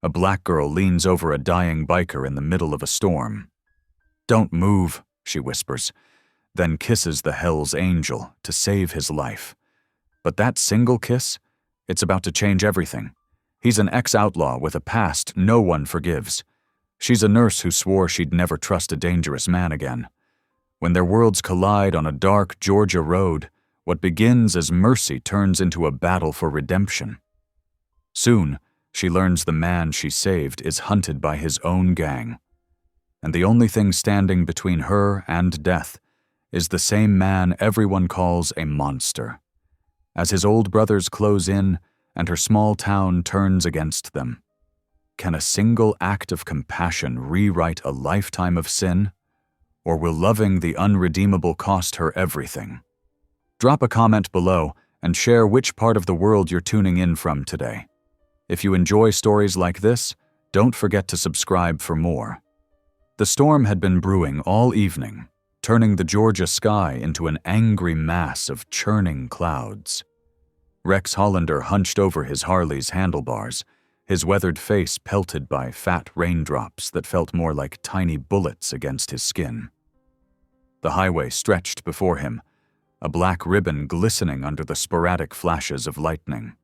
A black girl leans over a dying biker in the middle of a storm. "Don't move," she whispers, then kisses the Hell's Angel to save his life. But that single kiss, it's about to change everything. He's an ex-outlaw with a past no one forgives. She's a nurse who swore she'd never trust a dangerous man again. When their worlds collide on a dark Georgia road, what begins as mercy turns into a battle for redemption. Soon, she learns the man she saved is hunted by his own gang. And the only thing standing between her and death is the same man everyone calls a monster. As his old brothers close in and her small town turns against them, can a single act of compassion rewrite a lifetime of sin? Or will loving the unredeemable cost her everything? Drop a comment below and share which part of the world you're tuning in from today. If you enjoy stories like this, don't forget to subscribe for more. The storm had been brewing all evening, turning the Georgia sky into an angry mass of churning clouds. Rex Hollander hunched over his Harley's handlebars, his weathered face pelted by fat raindrops that felt more like tiny bullets against his skin. The highway stretched before him, a black ribbon glistening under the sporadic flashes of lightning.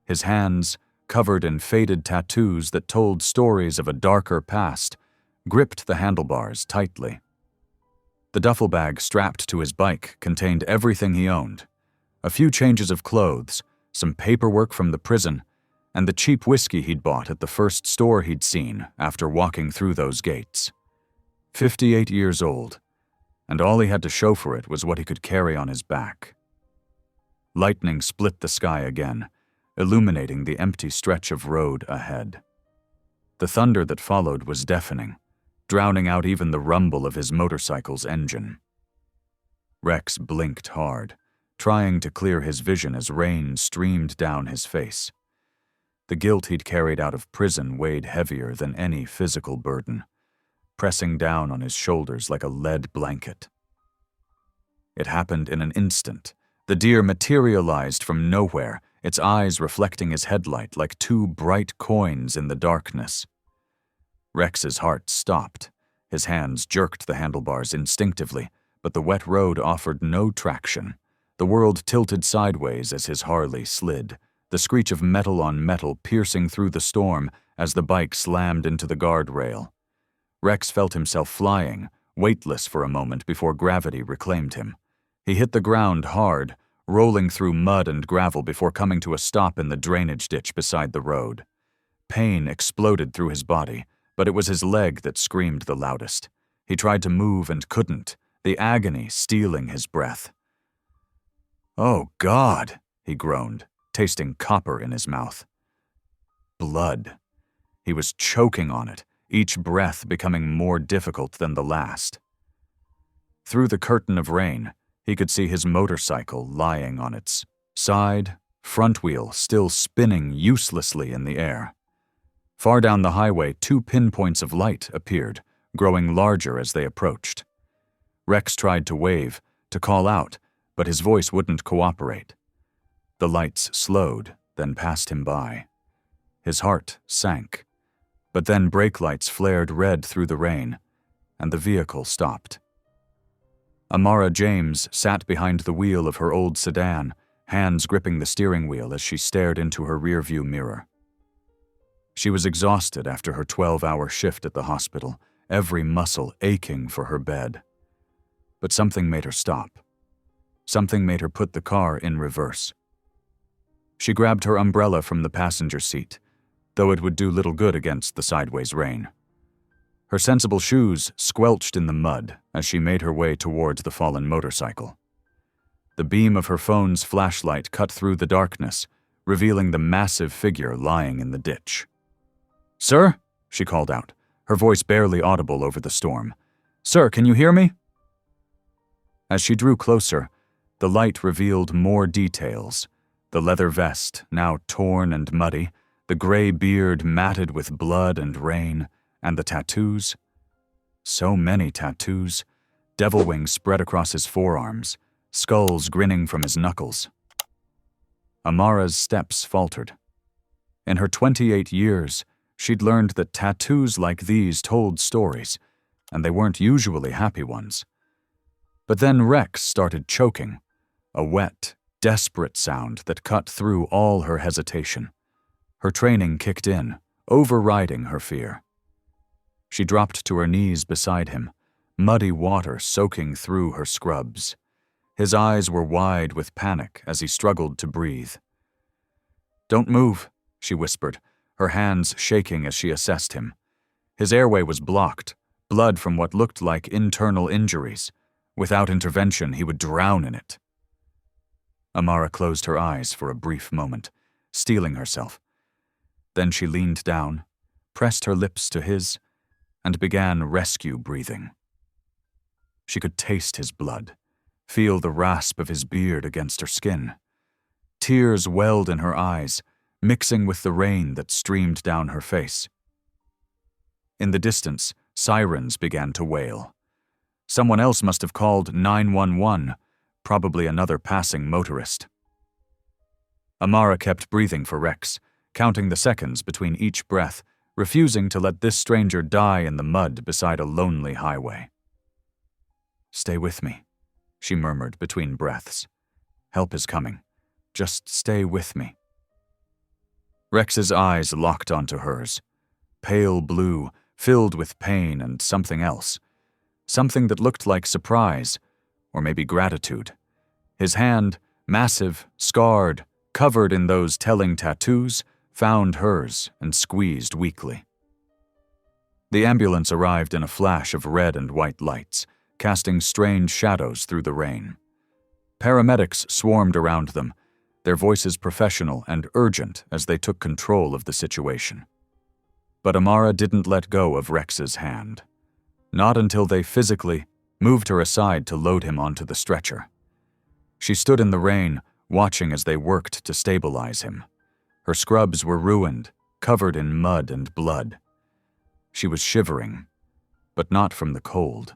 His hands, covered in faded tattoos that told stories of a darker past, gripped the handlebars tightly. The duffel bag strapped to his bike contained everything he owned: a few changes of clothes, some paperwork from the prison, and the cheap whiskey he'd bought at the first store he'd seen after walking through those gates. 58 years old, and all he had to show for it was what he could carry on his back. Lightning split the sky again, illuminating the empty stretch of road ahead. The thunder that followed was deafening, drowning out even the rumble of his motorcycle's engine. Rex blinked hard, trying to clear his vision as rain streamed down his face. The guilt he'd carried out of prison weighed heavier than any physical burden, pressing down on his shoulders like a lead blanket. It happened in an instant. The deer materialized from nowhere, its eyes reflecting his headlight like two bright coins in the darkness. Rex's heart stopped. His hands jerked the handlebars instinctively, but the wet road offered no traction. The world tilted sideways as his Harley slid, the screech of metal on metal piercing through the storm as the bike slammed into the guardrail. Rex felt himself flying, weightless for a moment before gravity reclaimed him. He hit the ground hard, rolling through mud and gravel before coming to a stop in the drainage ditch beside the road. Pain exploded through his body, but it was his leg that screamed the loudest. He tried to move and couldn't, the agony stealing his breath. "Oh, God," he groaned, tasting copper in his mouth. Blood. He was choking on it, each breath becoming more difficult than the last. Through the curtain of rain, he could see his motorcycle lying on its side, front wheel still spinning uselessly in the air. Far down the highway, two pinpoints of light appeared, growing larger as they approached. Rex tried to wave, to call out, but his voice wouldn't cooperate. The lights slowed, then passed him by. His heart sank, but then brake lights flared red through the rain, and the vehicle stopped. Amara James sat behind the wheel of her old sedan, hands gripping the steering wheel as she stared into her rearview mirror. She was exhausted after her 12-hour shift at the hospital, every muscle aching for her bed. But something made her stop. Something made her put the car in reverse. She grabbed her umbrella from the passenger seat, though it would do little good against the sideways rain. Her sensible shoes squelched in the mud as she made her way towards the fallen motorcycle. The beam of her phone's flashlight cut through the darkness, revealing the massive figure lying in the ditch. "Sir?" she called out, her voice barely audible over the storm. "Sir, can you hear me?" As she drew closer, the light revealed more details: the leather vest, now torn and muddy, the gray beard matted with blood and rain, and the tattoos. So many tattoos, devil wings spread across his forearms, skulls grinning from his knuckles. Amara's steps faltered. In her 28 years, She'd learned that tattoos like these told stories, and they weren't usually happy ones. But then Rex started choking, a wet, desperate sound that cut through all her hesitation. Her training kicked in, overriding her fear. She dropped to her knees beside him, muddy water soaking through her scrubs. His eyes were wide with panic as he struggled to breathe. "Don't move," she whispered, her hands shaking as she assessed him. His airway was blocked, blood from what looked like internal injuries. Without intervention, he would drown in it. Amara closed her eyes for a brief moment, steeling herself. Then she leaned down, pressed her lips to his, and began rescue breathing. She could taste his blood, feel the rasp of his beard against her skin. Tears welled in her eyes, mixing with the rain that streamed down her face. In the distance, sirens began to wail. Someone else must have called 911, probably another passing motorist. Amara kept breathing for Rex, counting the seconds between each breath, refusing to let this stranger die in the mud beside a lonely highway. "Stay with me," she murmured between breaths. "Help is coming. Just stay with me." Rex's eyes locked onto hers, pale blue, filled with pain and something else. Something that looked like surprise, or maybe gratitude. His hand, massive, scarred, covered in those telling tattoos, found hers and squeezed weakly. The ambulance arrived in a flash of red and white lights, casting strange shadows through the rain. Paramedics swarmed around them, their voices professional and urgent as they took control of the situation. But Amara didn't let go of Rex's hand. Not until they physically moved her aside to load him onto the stretcher. She stood in the rain, watching as they worked to stabilize him. Her scrubs were ruined, covered in mud and blood. She was shivering, but not from the cold.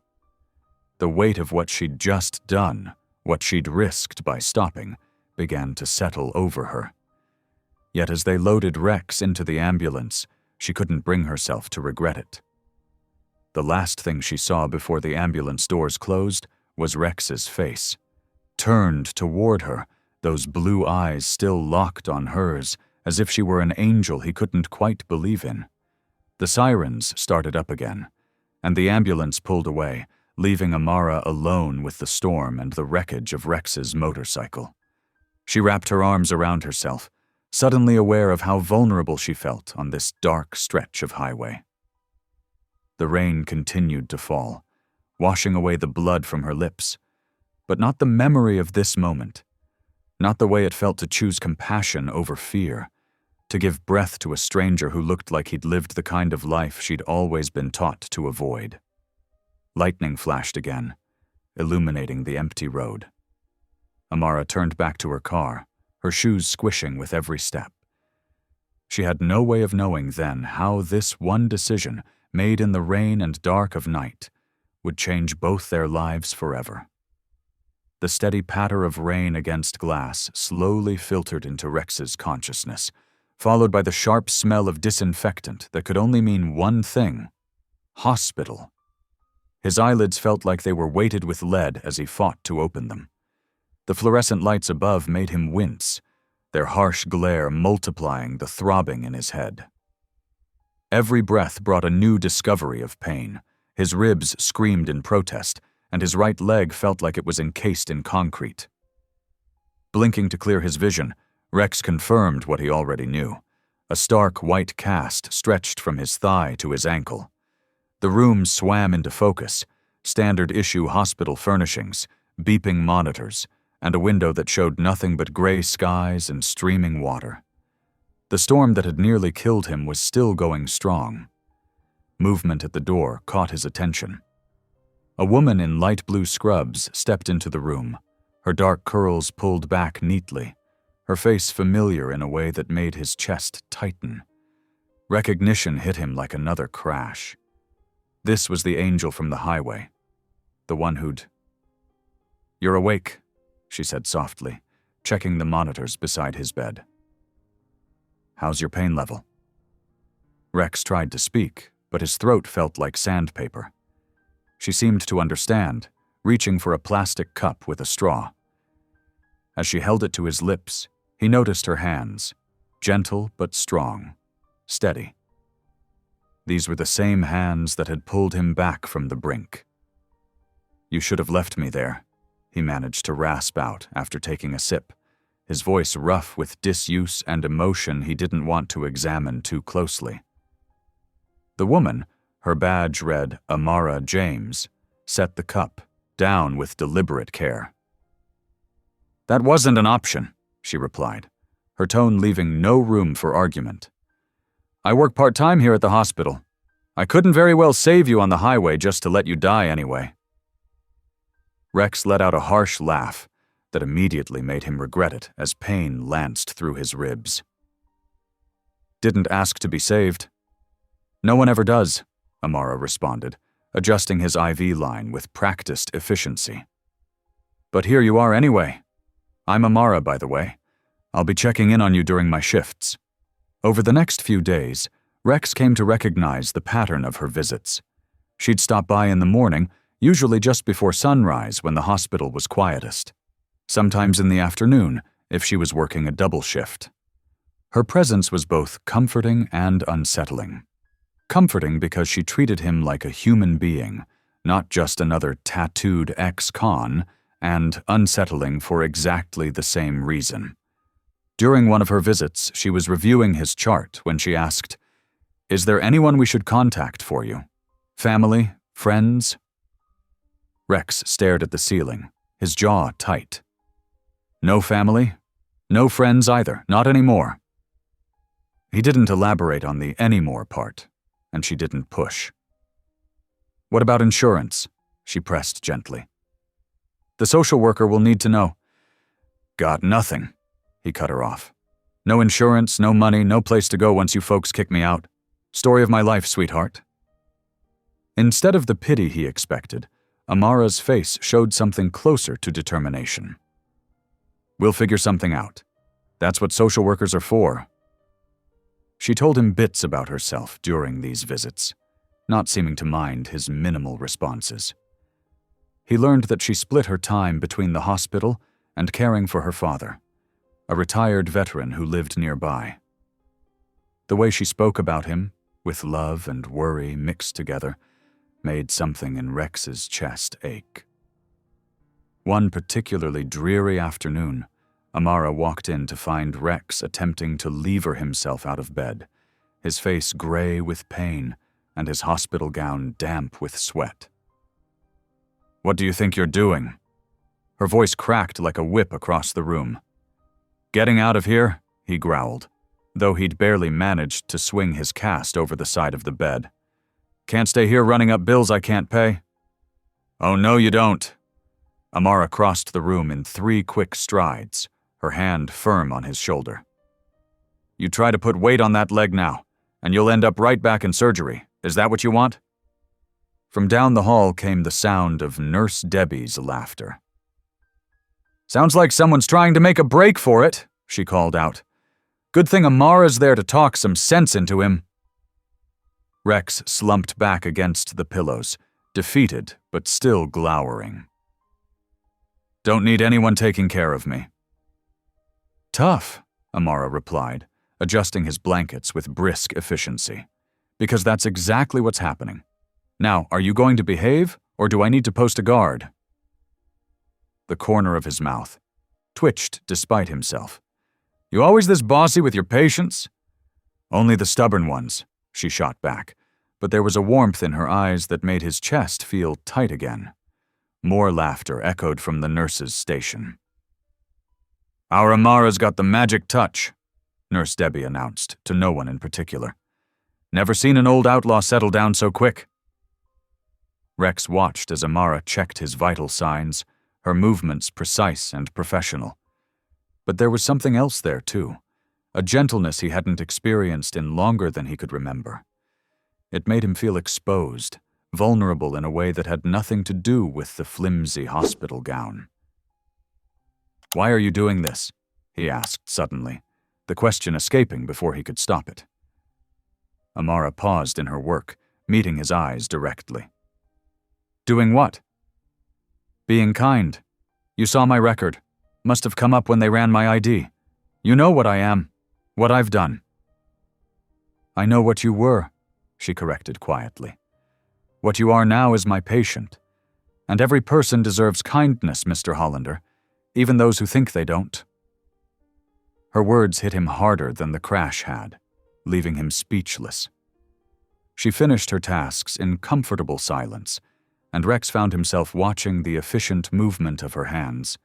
The weight of what she'd just done, what she'd risked by stopping, began to settle over her. Yet as they loaded Rex into the ambulance, she couldn't bring herself to regret it. The last thing she saw before the ambulance doors closed was Rex's face. Turned toward her, those blue eyes still locked on hers, as if she were an angel he couldn't quite believe in. The sirens started up again, and the ambulance pulled away, leaving Amara alone with the storm and the wreckage of Rex's motorcycle. She wrapped her arms around herself, suddenly aware of how vulnerable she felt on this dark stretch of highway. The rain continued to fall, washing away the blood from her lips, but not the memory of this moment, not the way it felt to choose compassion over fear, to give breath to a stranger who looked like he'd lived the kind of life she'd always been taught to avoid. Lightning flashed again, illuminating the empty road. Amara turned back to her car, her shoes squishing with every step. She had no way of knowing then how this one decision, made in the rain and dark of night, would change both their lives forever. The steady patter of rain against glass slowly filtered into Rex's consciousness, followed by the sharp smell of disinfectant that could only mean one thing: hospital. His eyelids felt like they were weighted with lead as he fought to open them. The fluorescent lights above made him wince, their harsh glare multiplying the throbbing in his head. Every breath brought a new discovery of pain. His ribs screamed in protest, and his right leg felt like it was encased in concrete. Blinking to clear his vision, Rex confirmed what he already knew. A stark white cast stretched from his thigh to his ankle. The room swam into focus, standard-issue hospital furnishings, beeping monitors, and a window that showed nothing but gray skies and streaming water. The storm that had nearly killed him was still going strong. Movement at the door caught his attention. A woman in light blue scrubs stepped into the room, her dark curls pulled back neatly, her face familiar in a way that made his chest tighten. Recognition hit him like another crash. This was the angel from the highway, the one who'd... "You're awake," she said softly, checking the monitors beside his bed. "How's your pain level?" Rex tried to speak, but his throat felt like sandpaper. She seemed to understand, reaching for a plastic cup with a straw. As she held it to his lips, he noticed her hands, gentle but strong, steady. These were the same hands that had pulled him back from the brink. "You should have left me there," he managed to rasp out after taking a sip, his voice rough with disuse and emotion he didn't want to examine too closely. The woman, her badge read Amara James, set the cup down with deliberate care. "That wasn't an option," she replied, her tone leaving no room for argument. "I work part-time here at the hospital. I couldn't very well save you on the highway just to let you die anyway." Rex let out a harsh laugh that immediately made him regret it as pain lanced through his ribs. "Didn't ask to be saved." "No one ever does," Amara responded, adjusting his IV line with practiced efficiency. "But here you are anyway. I'm Amara, by the way. I'll be checking in on you during my shifts." Over the next few days, Rex came to recognize the pattern of her visits. She'd stop by in the morning, usually just before sunrise when the hospital was quietest. Sometimes in the afternoon, if she was working a double shift. Her presence was both comforting and unsettling. Comforting because she treated him like a human being, not just another tattooed ex-con, and unsettling for exactly the same reason. During one of her visits, she was reviewing his chart when she asked, "Is there anyone we should contact for you? Family? Friends?" Rex stared at the ceiling, his jaw tight. "No family? No friends either, not anymore." He didn't elaborate on the anymore part, and she didn't push. "What about insurance?" she pressed gently. "The social worker will need to know." "Got nothing," he cut her off. "No insurance, no money, no place to go once you folks kick me out. Story of my life, sweetheart." Instead of the pity he expected, Amara's face showed something closer to determination. "We'll figure something out. That's what social workers are for." She told him bits about herself during these visits, not seeming to mind his minimal responses. He learned that she split her time between the hospital and caring for her father, a retired veteran who lived nearby. The way she spoke about him, with love and worry mixed together, made something in Rex's chest ache. One particularly dreary afternoon, Amara walked in to find Rex attempting to lever himself out of bed, his face gray with pain and his hospital gown damp with sweat. "What do you think you're doing?" Her voice cracked like a whip across the room. "Getting out of here?" he growled, though he'd barely managed to swing his cast over the side of the bed. "Can't stay here running up bills I can't pay." "Oh, no you don't." Amara crossed the room in 3 quick strides, her hand firm on his shoulder. "You try to put weight on that leg now, and you'll end up right back in surgery. Is that what you want?" From down the hall came the sound of Nurse Debbie's laughter. "Sounds like someone's trying to make a break for it," she called out. "Good thing Amara's there to talk some sense into him." Rex slumped back against the pillows, defeated but still glowering. "Don't need anyone taking care of me." "Tough," Amara replied, adjusting his blankets with brisk efficiency. "Because that's exactly what's happening. Now, are you going to behave, or do I need to post a guard?" The corner of his mouth twitched despite himself. "You always this bossy with your patients?" "Only the stubborn ones," she shot back, but there was a warmth in her eyes that made his chest feel tight again. More laughter echoed from the nurse's station. "Our Amara's got the magic touch," Nurse Debbie announced, to no one in particular. "Never seen an old outlaw settle down so quick." Rex watched as Amara checked his vital signs, her movements precise and professional. But there was something else there, too, a gentleness he hadn't experienced in longer than he could remember. It made him feel exposed, vulnerable in a way that had nothing to do with the flimsy hospital gown. "Why are you doing this?" he asked suddenly, the question escaping before he could stop it. Amara paused in her work, meeting his eyes directly. Doing what? Being kind. You saw my record. Must have come up when they ran my ID. You know what I am, what I've done. I know what you were, she corrected quietly. What you are now is my patient. And every person deserves kindness, Mr. Hollander, even those who think they don't. Her words hit him harder than the crash had, leaving him speechless. She finished her tasks in comfortable silence, and Rex found himself watching the efficient movement of her hands,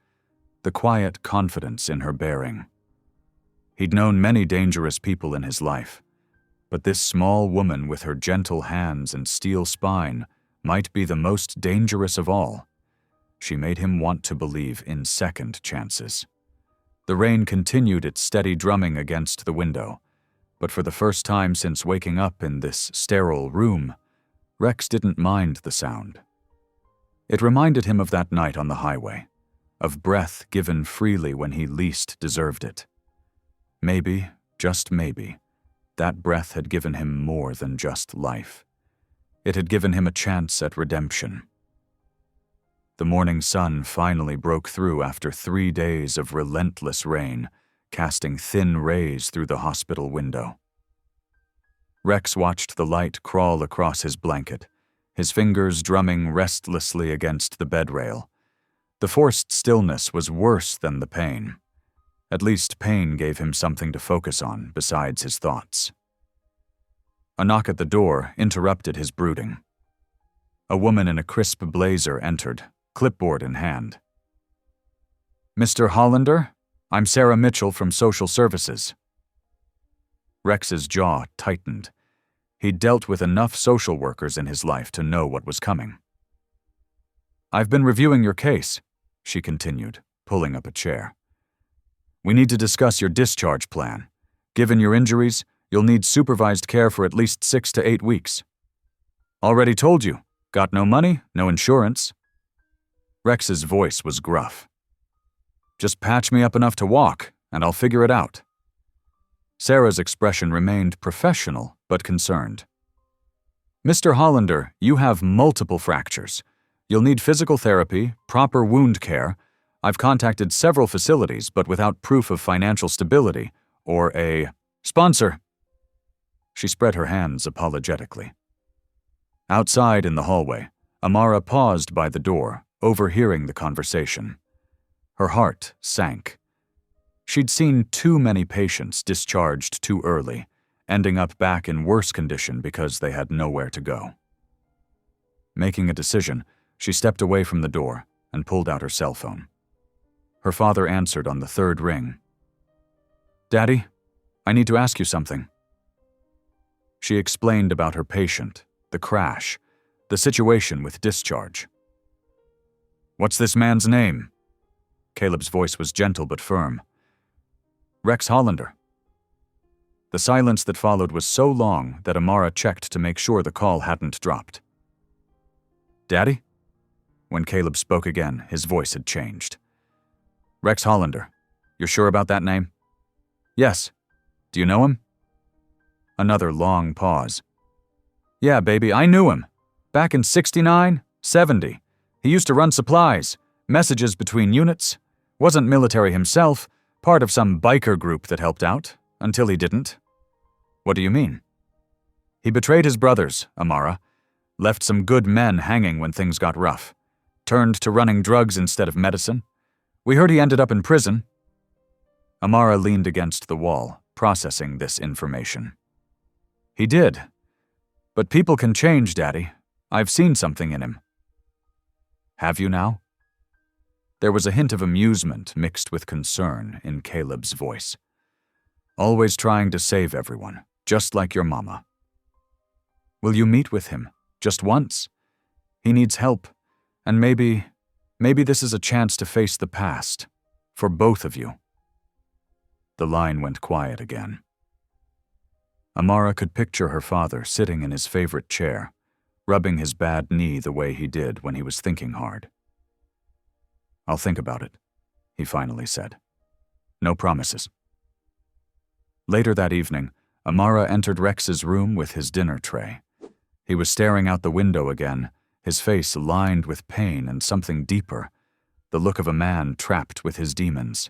the quiet confidence in her bearing. He'd known many dangerous people in his life, but this small woman with her gentle hands and steel spine might be the most dangerous of all. She made him want to believe in second chances. The rain continued its steady drumming against the window, but for the first time since waking up in this sterile room, Rex didn't mind the sound. It reminded him of that night on the highway, of breath given freely when he least deserved it. Maybe, just maybe, that breath had given him more than just life. It had given him a chance at redemption. The morning sun finally broke through after 3 days of relentless rain, casting thin rays through the hospital window. Rex watched the light crawl across his blanket, his fingers drumming restlessly against the bed rail. The forced stillness was worse than the pain. At least pain gave him something to focus on besides his thoughts. A knock at the door interrupted his brooding. A woman in a crisp blazer entered, clipboard in hand. Mr. Hollander, I'm Sarah Mitchell from Social Services. Rex's jaw tightened. He'd dealt with enough social workers in his life to know what was coming. I've been reviewing your case, she continued, pulling up a chair. We need to discuss your discharge plan. Given your injuries, you'll need supervised care for at least 6 to 8 weeks. Already told you, got no money, no insurance. Rex's voice was gruff. Just patch me up enough to walk, and I'll figure it out. Sarah's expression remained professional, but concerned. Mr. Hollander, you have multiple fractures. You'll need physical therapy, proper wound care. I've contacted several facilities, but without proof of financial stability, or a sponsor. She spread her hands apologetically. Outside in the hallway, Amara paused by the door, overhearing the conversation. Her heart sank. She'd seen too many patients discharged too early, ending up back in worse condition because they had nowhere to go. Making a decision, she stepped away from the door and pulled out her cell phone. Her father answered on the 3rd ring. Daddy, I need to ask you something. She explained about her patient, the crash, the situation with discharge. What's this man's name? Caleb's voice was gentle but firm. Rex Hollander. The silence that followed was so long that Amara checked to make sure the call hadn't dropped. Daddy? When Caleb spoke again, his voice had changed. Rex Hollander. You're sure about that name? Yes. Do you know him? Another long pause. Yeah, baby, I knew him. Back in 69, 70. He used to run supplies, messages between units. Wasn't military himself, part of some biker group that helped out, until he didn't. What do you mean? He betrayed his brothers, Amara. Left some good men hanging when things got rough. Turned to running drugs instead of medicine. We heard he ended up in prison. Amara leaned against the wall, processing this information. He did. But people can change, Daddy. I've seen something in him. Have you now? There was a hint of amusement mixed with concern in Caleb's voice. Always trying to save everyone, just like your mama. Will you meet with him, just once? He needs help, and maybe this is a chance to face the past, for both of you. The line went quiet again. Amara could picture her father sitting in his favorite chair, rubbing his bad knee the way he did when he was thinking hard. I'll think about it, he finally said. No promises. Later that evening, Amara entered Rex's room with his dinner tray. He was staring out the window again, his face lined with pain and something deeper, the look of a man trapped with his demons.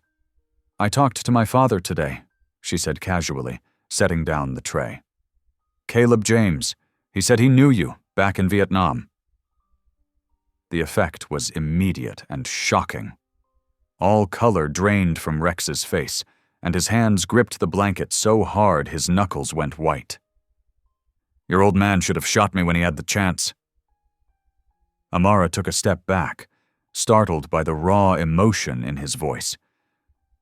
"I talked to my father today," she said casually, setting down the tray. "Caleb James. He said he knew you back in Vietnam." The effect was immediate and shocking. All color drained from Rex's face, and his hands gripped the blanket so hard his knuckles went white. "Your old man should have shot me when he had the chance." Amara took a step back, startled by the raw emotion in his voice.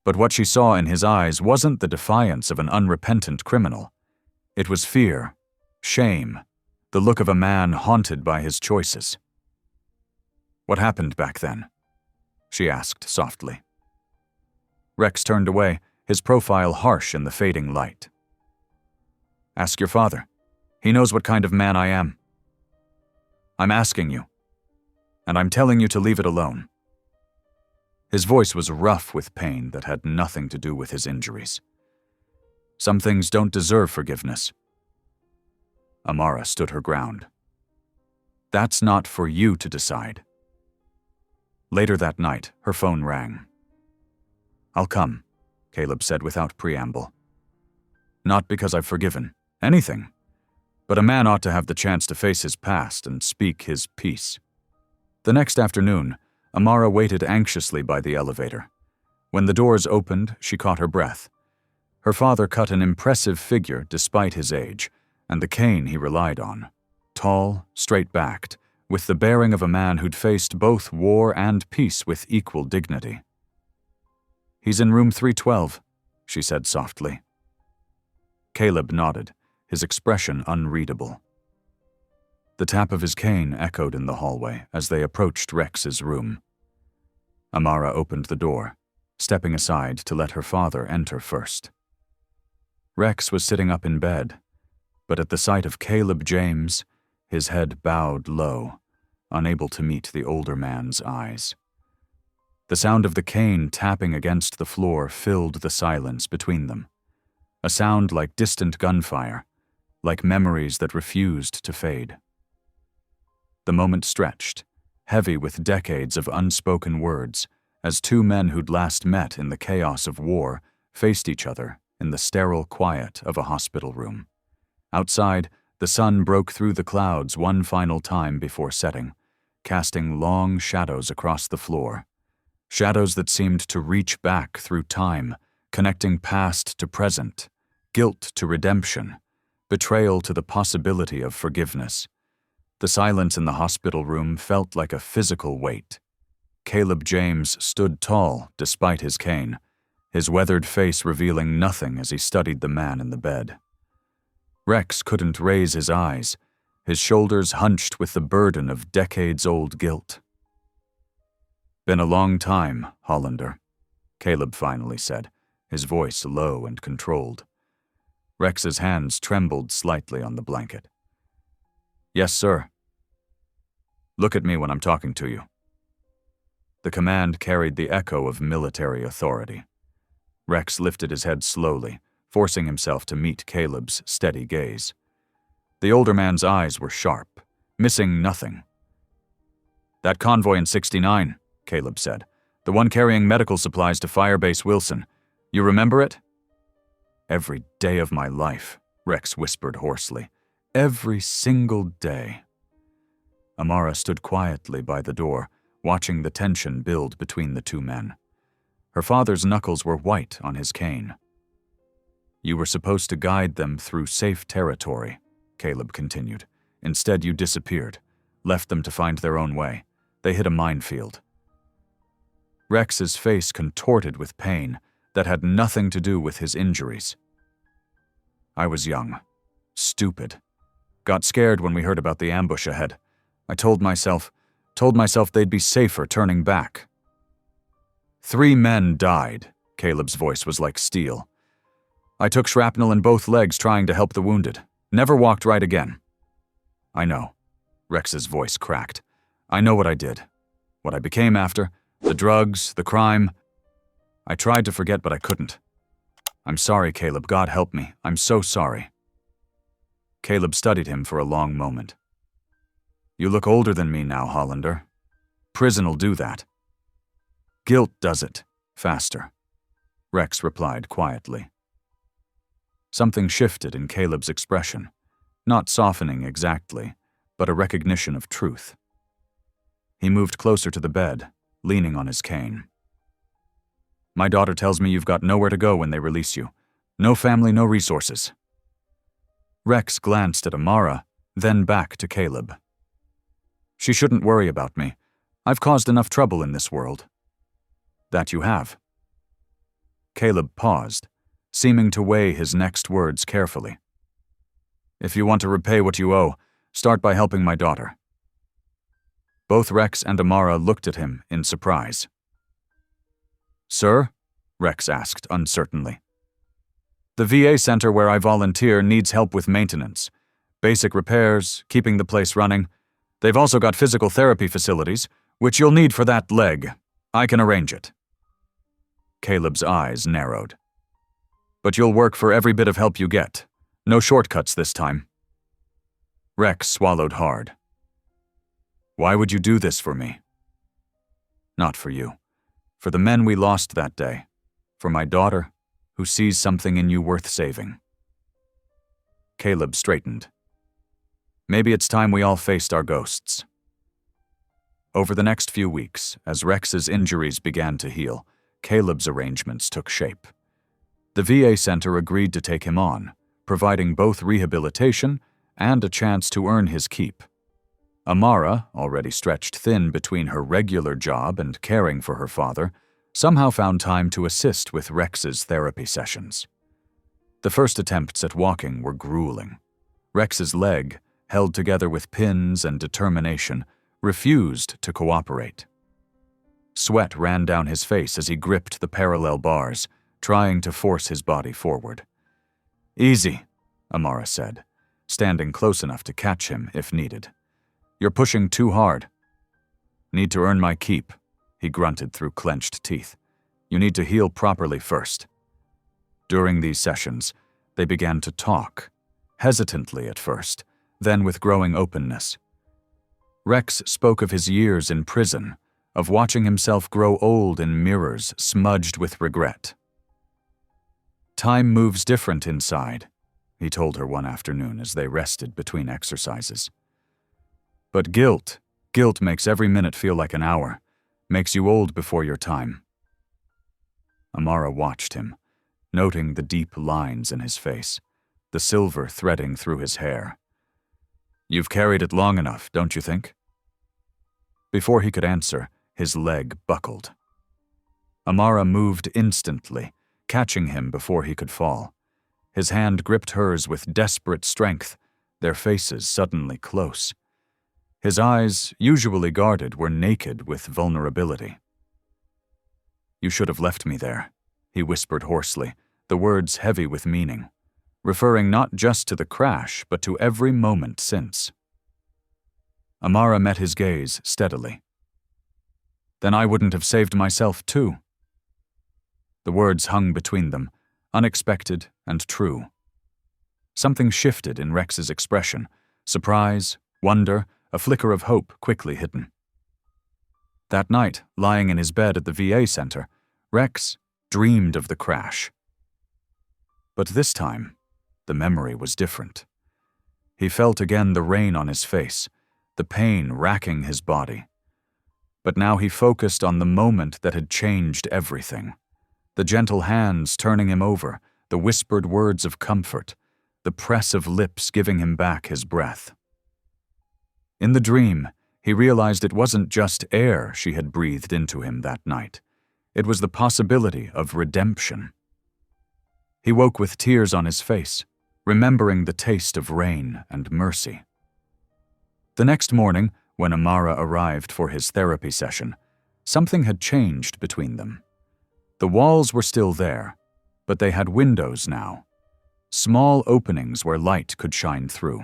But what she saw in his eyes wasn't the defiance of an unrepentant criminal. It was fear, shame, the look of a man haunted by his choices. "What happened back then?" she asked softly. Rex turned away, his profile harsh in the fading light. "Ask your father. He knows what kind of man I am. I'm asking you, and I'm telling you to leave it alone." His voice was rough with pain that had nothing to do with his injuries. "Some things don't deserve forgiveness." Amara stood her ground. "That's not for you to decide." Later that night, her phone rang. "I'll come," Caleb said without preamble. "Not because I've forgiven anything, but a man ought to have the chance to face his past and speak his piece." The next afternoon, Amara waited anxiously by the elevator. When the doors opened, she caught her breath. Her father cut an impressive figure despite his age, and the cane he relied on. Tall, straight-backed, with the bearing of a man who'd faced both war and peace with equal dignity. "He's in room 312, she said softly. Caleb nodded, his expression unreadable. The tap of his cane echoed in the hallway as they approached Rex's room. Amara opened the door, stepping aside to let her father enter first. Rex was sitting up in bed, but at the sight of Caleb James, his head bowed low, unable to meet the older man's eyes. The sound of the cane tapping against the floor filled the silence between them, a sound like distant gunfire, like memories that refused to fade. The moment stretched, heavy with decades of unspoken words, as two men who'd last met in the chaos of war faced each other in the sterile quiet of a hospital room. Outside, the sun broke through the clouds one final time before setting, casting long shadows across the floor, shadows that seemed to reach back through time, connecting past to present, guilt to redemption, betrayal to the possibility of forgiveness. The silence in the hospital room felt like a physical weight. Caleb James stood tall despite his cane, his weathered face revealing nothing as he studied the man in the bed. Rex couldn't raise his eyes, his shoulders hunched with the burden of decades-old guilt. "Been a long time, Hollander," Caleb finally said, his voice low and controlled. Rex's hands trembled slightly on the blanket. "Yes, sir." "Look at me when I'm talking to you." The command carried the echo of military authority. Rex lifted his head slowly, forcing himself to meet Caleb's steady gaze. The older man's eyes were sharp, missing nothing. "That convoy in 69, Caleb said. "The one carrying medical supplies to Firebase Wilson. You remember it?" "Every day of my life," Rex whispered hoarsely. "Every single day." Amara stood quietly by the door, watching the tension build between the two men. Her father's knuckles were white on his cane. "You were supposed to guide them through safe territory," Caleb continued. "Instead, you disappeared, left them to find their own way. They hit a minefield." Rex's face contorted with pain that had nothing to do with his injuries. "I was young, stupid. Got scared when we heard about the ambush ahead. I told myself they'd be safer turning back." 3 men died, Caleb's voice was like steel. "I took shrapnel in both legs trying to help the wounded. Never walked right again." "I know," Rex's voice cracked. "I know what I did. What I became after. The drugs, the crime. I tried to forget, but I couldn't. I'm sorry, Caleb. God help me. I'm so sorry. Caleb studied him for a long moment. You look older than me now, Hollander. Prison'll do that. Guilt does it, faster, Rex replied quietly. Something shifted in Caleb's expression, not softening exactly, but a recognition of truth. He moved closer to the bed, leaning on his cane. My daughter tells me you've got nowhere to go when they release you. No family, no resources. Rex glanced at Amara, then back to Caleb. She shouldn't worry about me. I've caused enough trouble in this world. That you have. Caleb paused, seeming to weigh his next words carefully. If you want to repay what you owe, start by helping my daughter. Both Rex and Amara looked at him in surprise. Sir? Rex asked uncertainly. The VA center where I volunteer needs help with maintenance. Basic repairs, keeping the place running. They've also got physical therapy facilities, which you'll need for that leg. I can arrange it. Caleb's eyes narrowed. But you'll work for every bit of help you get. No shortcuts this time. Rex swallowed hard. Why would you do this for me? Not for you. For the men we lost that day. For my daughter, who sees something in you worth saving. Caleb straightened. Maybe it's time we all faced our ghosts. Over the next few weeks, as Rex's injuries began to heal, Caleb's arrangements took shape. The VA center agreed to take him on, providing both rehabilitation and a chance to earn his keep. Amara, already stretched thin between her regular job and caring for her father, somehow found time to assist with Rex's therapy sessions. The first attempts at walking were grueling. Rex's leg, held together with pins and determination, refused to cooperate. Sweat ran down his face as he gripped the parallel bars, trying to force his body forward. Easy, Amara said, standing close enough to catch him if needed. You're pushing too hard. Need to earn my keep, he grunted through clenched teeth. You need to heal properly first. During these sessions, they began to talk, hesitantly at first, then with growing openness. Rex spoke of his years in prison, of watching himself grow old in mirrors smudged with regret. Time moves different inside, he told her one afternoon as they rested between exercises. But guilt makes every minute feel like an hour, makes you old before your time. Amara watched him, noting the deep lines in his face, the silver threading through his hair. You've carried it long enough, don't you think? Before he could answer, his leg buckled. Amara moved instantly, catching him before he could fall. His hand gripped hers with desperate strength, their faces suddenly close. His eyes, usually guarded, were naked with vulnerability. You should have left me there, he whispered hoarsely, the words heavy with meaning, referring not just to the crash, but to every moment since. Amara met his gaze steadily. Then I wouldn't have saved myself too. The words hung between them, unexpected and true. Something shifted in Rex's expression, surprise, wonder, a flicker of hope quickly hidden. That night, lying in his bed at the VA center, Rex dreamed of the crash. But this time, the memory was different. He felt again the rain on his face, the pain racking his body. But now he focused on the moment that had changed everything. The gentle hands turning him over, the whispered words of comfort, the press of lips giving him back his breath. In the dream, he realized it wasn't just air she had breathed into him that night. It was the possibility of redemption. He woke with tears on his face, remembering the taste of rain and mercy. The next morning, when Amara arrived for his therapy session, something had changed between them. The walls were still there, but they had windows now, small openings where light could shine through.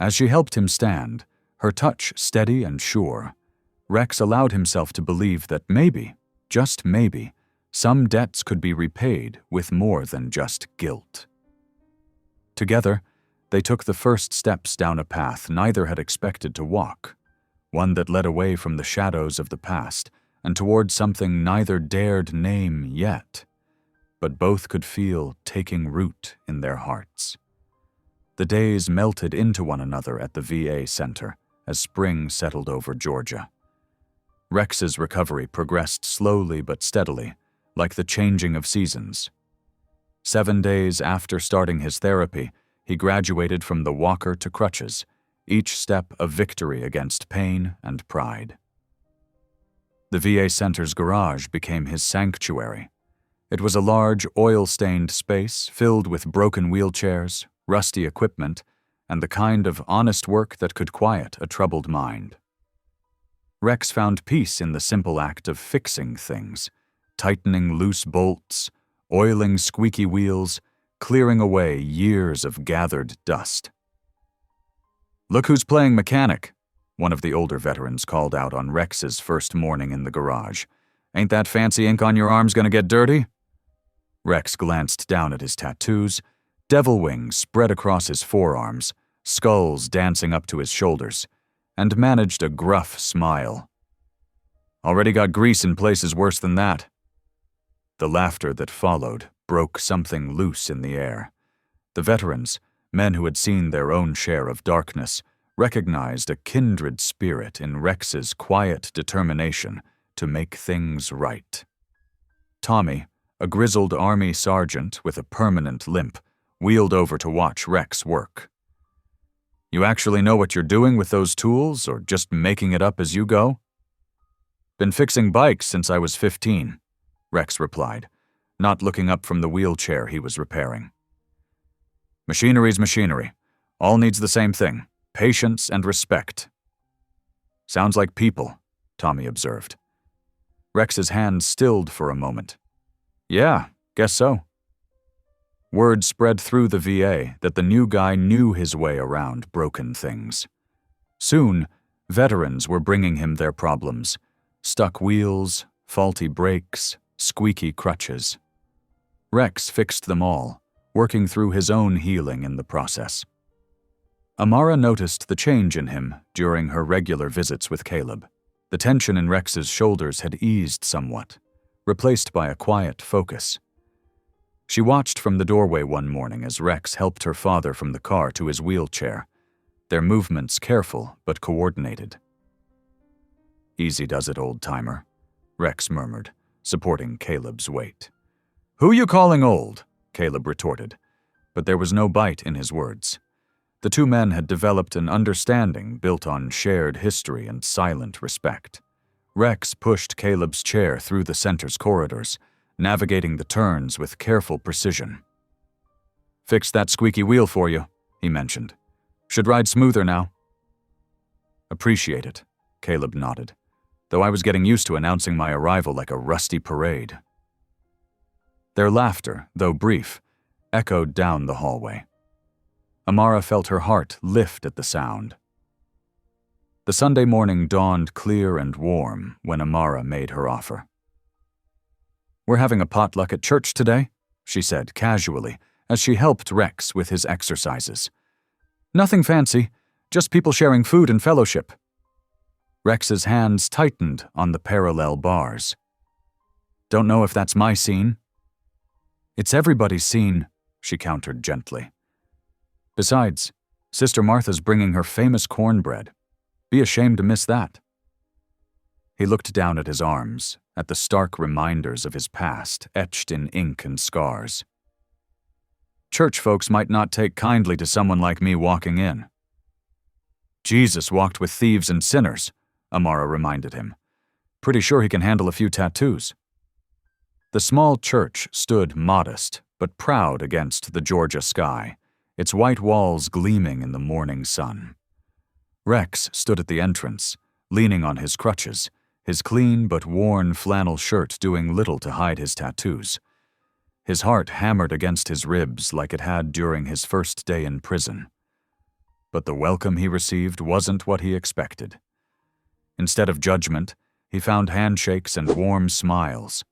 As she helped him stand, her touch steady and sure, Rex allowed himself to believe that maybe, just maybe, some debts could be repaid with more than just guilt. Together, they took the first steps down a path neither had expected to walk, one that led away from the shadows of the past and toward something neither dared name yet, but both could feel taking root in their hearts. The days melted into one another at the VA center as spring settled over Georgia. Rex's recovery progressed slowly but steadily, like the changing of seasons. 7 days after starting his therapy, he graduated from the walker to crutches, each step a victory against pain and pride. The VA Center's garage became his sanctuary. It was a large, oil-stained space filled with broken wheelchairs, rusty equipment, and the kind of honest work that could quiet a troubled mind. Rex found peace in the simple act of fixing things, tightening loose bolts, oiling squeaky wheels, clearing away years of gathered dust. "Look who's playing mechanic," one of the older veterans called out on Rex's first morning in the garage. "Ain't that fancy ink on your arms gonna get dirty?" Rex glanced down at his tattoos, devil wings spread across his forearms, skulls dancing up to his shoulders, and managed a gruff smile. "Already got grease in places worse than that." The laughter that followed broke something loose in the air. The veterans, men who had seen their own share of darkness, recognized a kindred spirit in Rex's quiet determination to make things right. Tommy, a grizzled Army sergeant with a permanent limp, wheeled over to watch Rex work. "You actually know what you're doing with those tools, or just making it up as you go?" "Been fixing bikes since I was 15, Rex replied, not looking up from the wheelchair he was repairing. "Machinery's machinery. All needs the same thing, patience and respect." "Sounds like people," Tommy observed. Rex's hand stilled for a moment. "Yeah, guess so." Word spread through the VA that the new guy knew his way around broken things. Soon, veterans were bringing him their problems: stuck wheels, faulty brakes, squeaky crutches. Rex fixed them all, working through his own healing in the process. Amara noticed the change in him during her regular visits with Caleb. The tension in Rex's shoulders had eased somewhat, replaced by a quiet focus. She watched from the doorway one morning as Rex helped her father from the car to his wheelchair, their movements careful but coordinated. "Easy does it, old-timer," Rex murmured, supporting Caleb's weight. "Who you calling old?" Caleb retorted, but there was no bite in his words. The two men had developed an understanding built on shared history and silent respect. Rex pushed Caleb's chair through the center's corridors, navigating the turns with careful precision. "Fixed that squeaky wheel for you," he mentioned. "Should ride smoother now." "Appreciate it," Caleb nodded, though I was getting used to announcing my arrival like a rusty parade. Their laughter, though brief, echoed down the hallway. Amara felt her heart lift at the sound. The Sunday morning dawned clear and warm when Amara made her offer. "We're having a potluck at church today," she said casually as she helped Rex with his exercises. "Nothing fancy, just people sharing food and fellowship." Rex's hands tightened on the parallel bars. "Don't know if that's my scene." "It's everybody's scene," she countered gently. "Besides, Sister Martha's bringing her famous cornbread. Be ashamed to miss that." He looked down at his arms, at the stark reminders of his past etched in ink and scars. "Church folks might not take kindly to someone like me walking in." "Jesus walked with thieves and sinners," Amara reminded him. "Pretty sure he can handle a few tattoos." The small church stood modest but proud against the Georgia sky, its white walls gleaming in the morning sun. Rex stood at the entrance, leaning on his crutches, his clean but worn flannel shirt doing little to hide his tattoos. His heart hammered against his ribs like it had during his first day in prison. But the welcome he received wasn't what he expected. Instead of judgment, he found handshakes and warm smiles.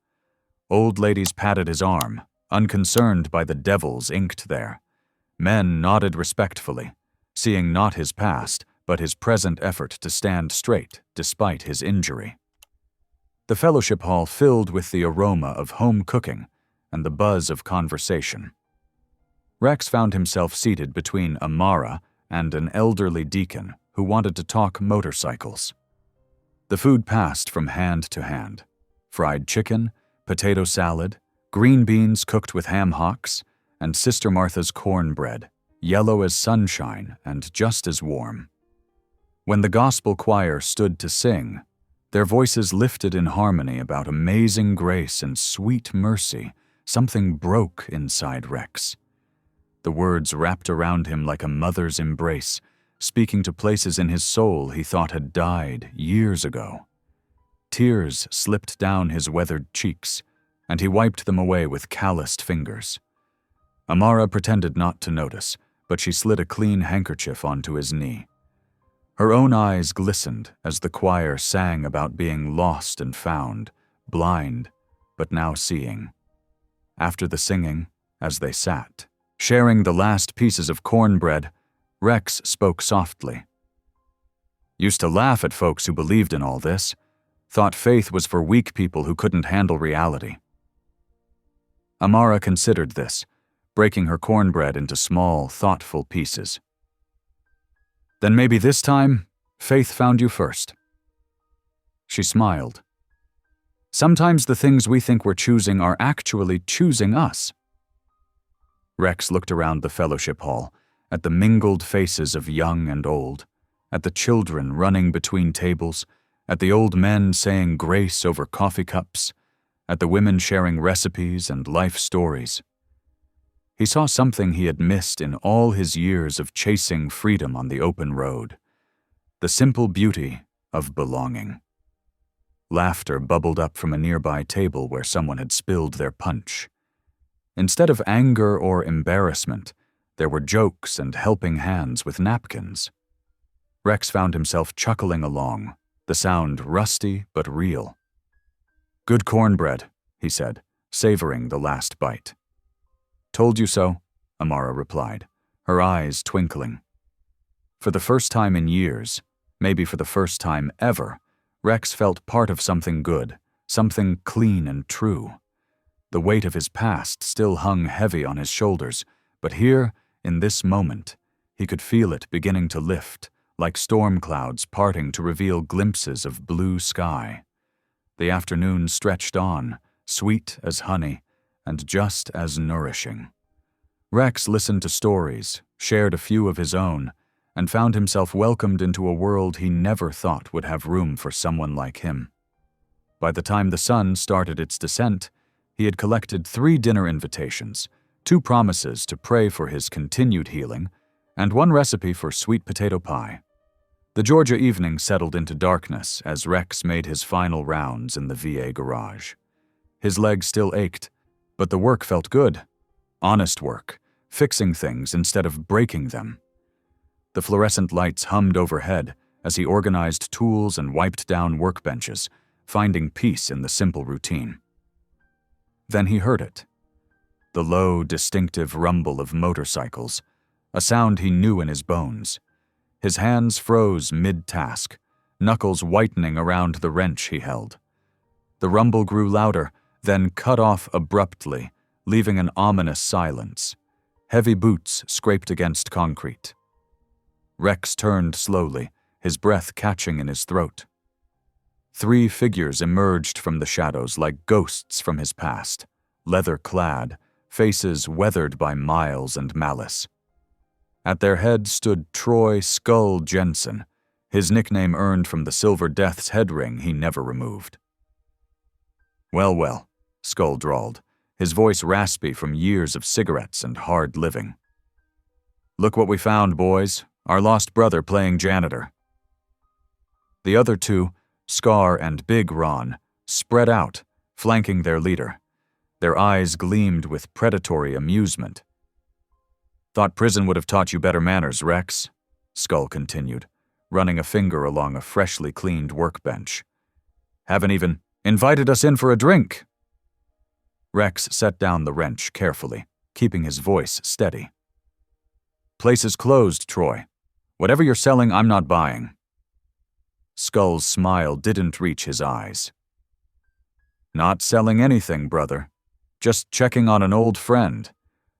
Old ladies patted his arm, unconcerned by the devils inked there. Men nodded respectfully, seeing not his past, but his present effort to stand straight despite his injury. The fellowship hall filled with the aroma of home cooking and the buzz of conversation. Rex found himself seated between Amara and an elderly deacon who wanted to talk motorcycles. The food passed from hand to hand. Fried chicken, potato salad, green beans cooked with ham hocks, and Sister Martha's cornbread, yellow as sunshine and just as warm. When the gospel choir stood to sing, their voices lifted in harmony about amazing grace and sweet mercy. Something broke inside Rex. The words wrapped around him like a mother's embrace, speaking to places in his soul he thought had died years ago. Tears slipped down his weathered cheeks, and he wiped them away with calloused fingers. Amara pretended not to notice, but she slid a clean handkerchief onto his knee. Her own eyes glistened as the choir sang about being lost and found, blind, but now seeing. After the singing, as they sat, sharing the last pieces of cornbread, Rex spoke softly. Used to laugh at folks who believed in all this, thought faith was for weak people who couldn't handle reality. Amara considered this, breaking her cornbread into small, thoughtful pieces. Then maybe this time, faith found you first. She smiled. Sometimes the things we think we're choosing are actually choosing us. Rex looked around the fellowship hall, at the mingled faces of young and old, at the children running between tables, at the old men saying grace over coffee cups, at the women sharing recipes and life stories. He saw something he had missed in all his years of chasing freedom on the open road, the simple beauty of belonging. Laughter bubbled up from a nearby table where someone had spilled their punch. Instead of anger or embarrassment, there were jokes and helping hands with napkins. Rex found himself chuckling along, the sound rusty but real. "Good cornbread," he said, savoring the last bite. "Told you so," Amara replied, her eyes twinkling. For the first time in years, maybe for the first time ever, Rex felt part of something good, something clean and true. The weight of his past still hung heavy on his shoulders, but here, in this moment, he could feel it beginning to lift, like storm clouds parting to reveal glimpses of blue sky. The afternoon stretched on, sweet as honey, and just as nourishing. Rex listened to stories, shared a few of his own, and found himself welcomed into a world he never thought would have room for someone like him. By the time the sun started its descent, he had collected 3 dinner invitations, 2 promises to pray for his continued healing, and 1 recipe for sweet potato pie. The Georgia evening settled into darkness as Rex made his final rounds in the VA garage. His legs still ached, but the work felt good. Honest work, fixing things instead of breaking them. The fluorescent lights hummed overhead as he organized tools and wiped down workbenches, finding peace in the simple routine. Then he heard it. The low, distinctive rumble of motorcycles, a sound he knew in his bones. His hands froze mid-task, knuckles whitening around the wrench he held. The rumble grew louder, then cut off abruptly, leaving an ominous silence. Heavy boots scraped against concrete. Rex turned slowly, his breath catching in his throat. 3 figures emerged from the shadows like ghosts from his past, leather-clad, faces weathered by miles and malice. At their head stood Troy Skull Jensen, his nickname earned from the Silver Death's head ring he never removed. "Well, well," Skull drawled, his voice raspy from years of cigarettes and hard living. "Look what we found, boys. Our lost brother playing janitor." The other 2, Scar and Big Ron, spread out, flanking their leader. Their eyes gleamed with predatory amusement. "Thought prison would have taught you better manners, Rex," Skull continued, running a finger along a freshly cleaned workbench. "Haven't even invited us in for a drink." Rex set down the wrench carefully, keeping his voice steady. Place is closed, Troy. Whatever you're selling, I'm not buying. Skull's smile didn't reach his eyes. Not selling anything, brother. Just checking on an old friend.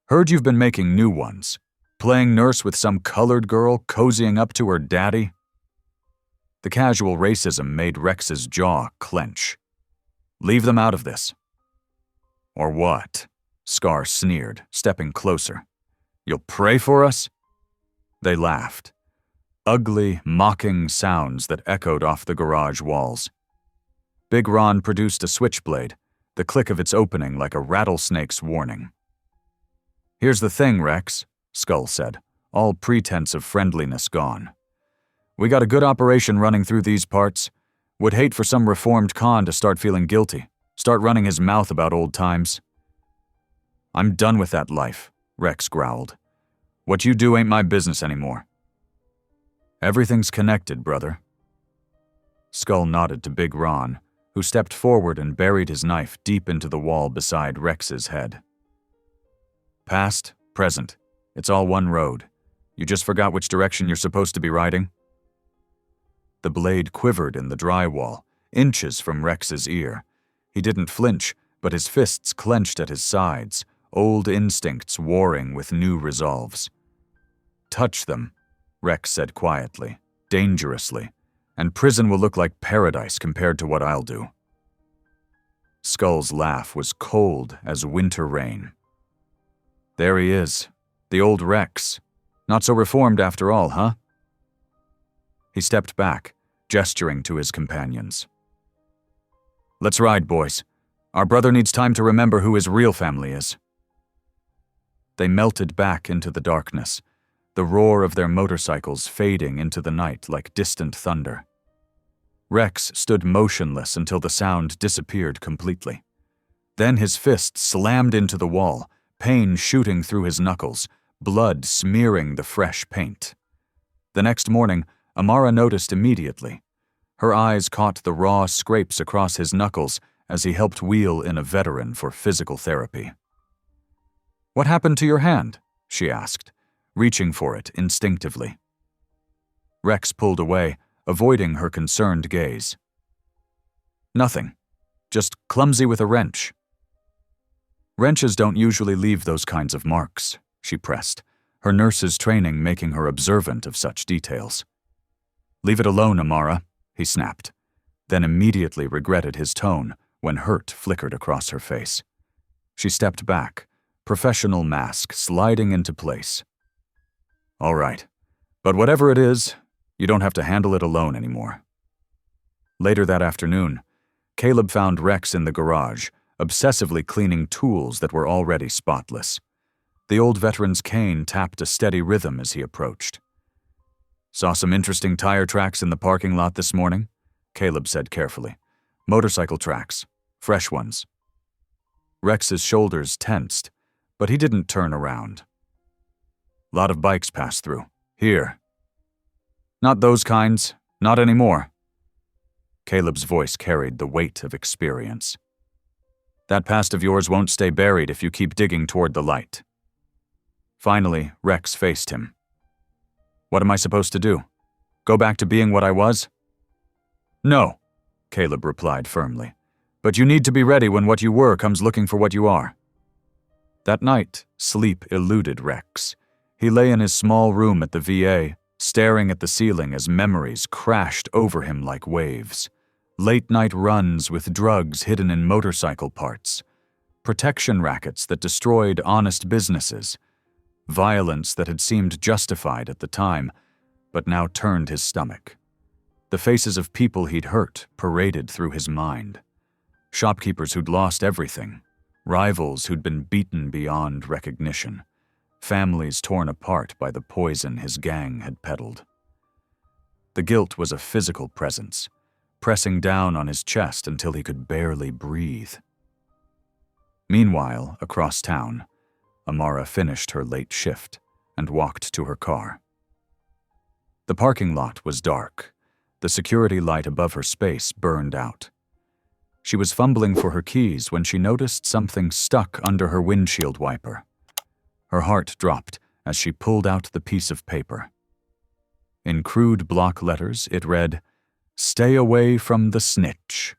Heard you've been making new ones. Playing nurse with some colored girl, cozying up to her daddy. The casual racism made Rex's jaw clench. Leave them out of this. Or what? Scar sneered, stepping closer. You'll pray for us? They laughed. Ugly, mocking sounds that echoed off the garage walls. Big Ron produced a switchblade, the click of its opening like a rattlesnake's warning. Here's the thing, Rex, Skull said, all pretense of friendliness gone. We got a good operation running through these parts. Would hate for some reformed con to start feeling guilty, start running his mouth about old times. I'm done with that life, Rex growled. What you do ain't my business anymore. Everything's connected, brother. Skull nodded to Big Ron, who stepped forward and buried his knife deep into the wall beside Rex's head. Past, present, it's all one road. You just forgot which direction you're supposed to be riding? The blade quivered in the drywall, inches from Rex's ear. He didn't flinch, but his fists clenched at his sides, old instincts warring with new resolves. Touch them, Rex said quietly, dangerously, and prison will look like paradise compared to what I'll do. Skull's laugh was cold as winter rain. There he is, the old Rex. Not so reformed after all, huh? He stepped back, gesturing to his companions. Let's ride, boys. Our brother needs time to remember who his real family is. They melted back into the darkness, the roar of their motorcycles fading into the night like distant thunder. Rex stood motionless until the sound disappeared completely. Then his fist slammed into the wall, pain shooting through his knuckles, blood smearing the fresh paint. The next morning, Amara noticed immediately. Her eyes caught the raw scrapes across his knuckles as he helped wheel in a veteran for physical therapy. What happened to your hand? She asked, reaching for it instinctively. Rex pulled away, avoiding her concerned gaze. Nothing. Just clumsy with a wrench. Wrenches don't usually leave those kinds of marks, she pressed, her nurse's training making her observant of such details. Leave it alone, Amara, he snapped, then immediately regretted his tone when hurt flickered across her face. She stepped back, professional mask sliding into place. All right, but whatever it is, you don't have to handle it alone anymore. Later that afternoon, Caleb found Rex in the garage, obsessively cleaning tools that were already spotless. The old veteran's cane tapped a steady rhythm as he approached. Saw some interesting tire tracks in the parking lot this morning, Caleb said carefully. Motorcycle tracks, fresh ones. Rex's shoulders tensed, but he didn't turn around. Lot of bikes passed through. Here. Not those kinds, not anymore. Caleb's voice carried the weight of experience. That past of yours won't stay buried if you keep digging toward the light. Finally, Rex faced him. What am I supposed to do? Go back to being what I was? No, Caleb replied firmly. But you need to be ready when what you were comes looking for what you are. That night, sleep eluded Rex. He lay in his small room at the VA, staring at the ceiling as memories crashed over him like waves. Late-night runs with drugs hidden in motorcycle parts, protection rackets that destroyed honest businesses, violence that had seemed justified at the time, but now turned his stomach. The faces of people he'd hurt paraded through his mind. Shopkeepers who'd lost everything, rivals who'd been beaten beyond recognition, families torn apart by the poison his gang had peddled. The guilt was a physical presence, pressing down on his chest until he could barely breathe. Meanwhile, across town, Amara finished her late shift and walked to her car. The parking lot was dark. The security light above her space burned out. She was fumbling for her keys when she noticed something stuck under her windshield wiper. Her heart dropped as she pulled out the piece of paper. In crude block letters, it read, "Stay away from the snitch."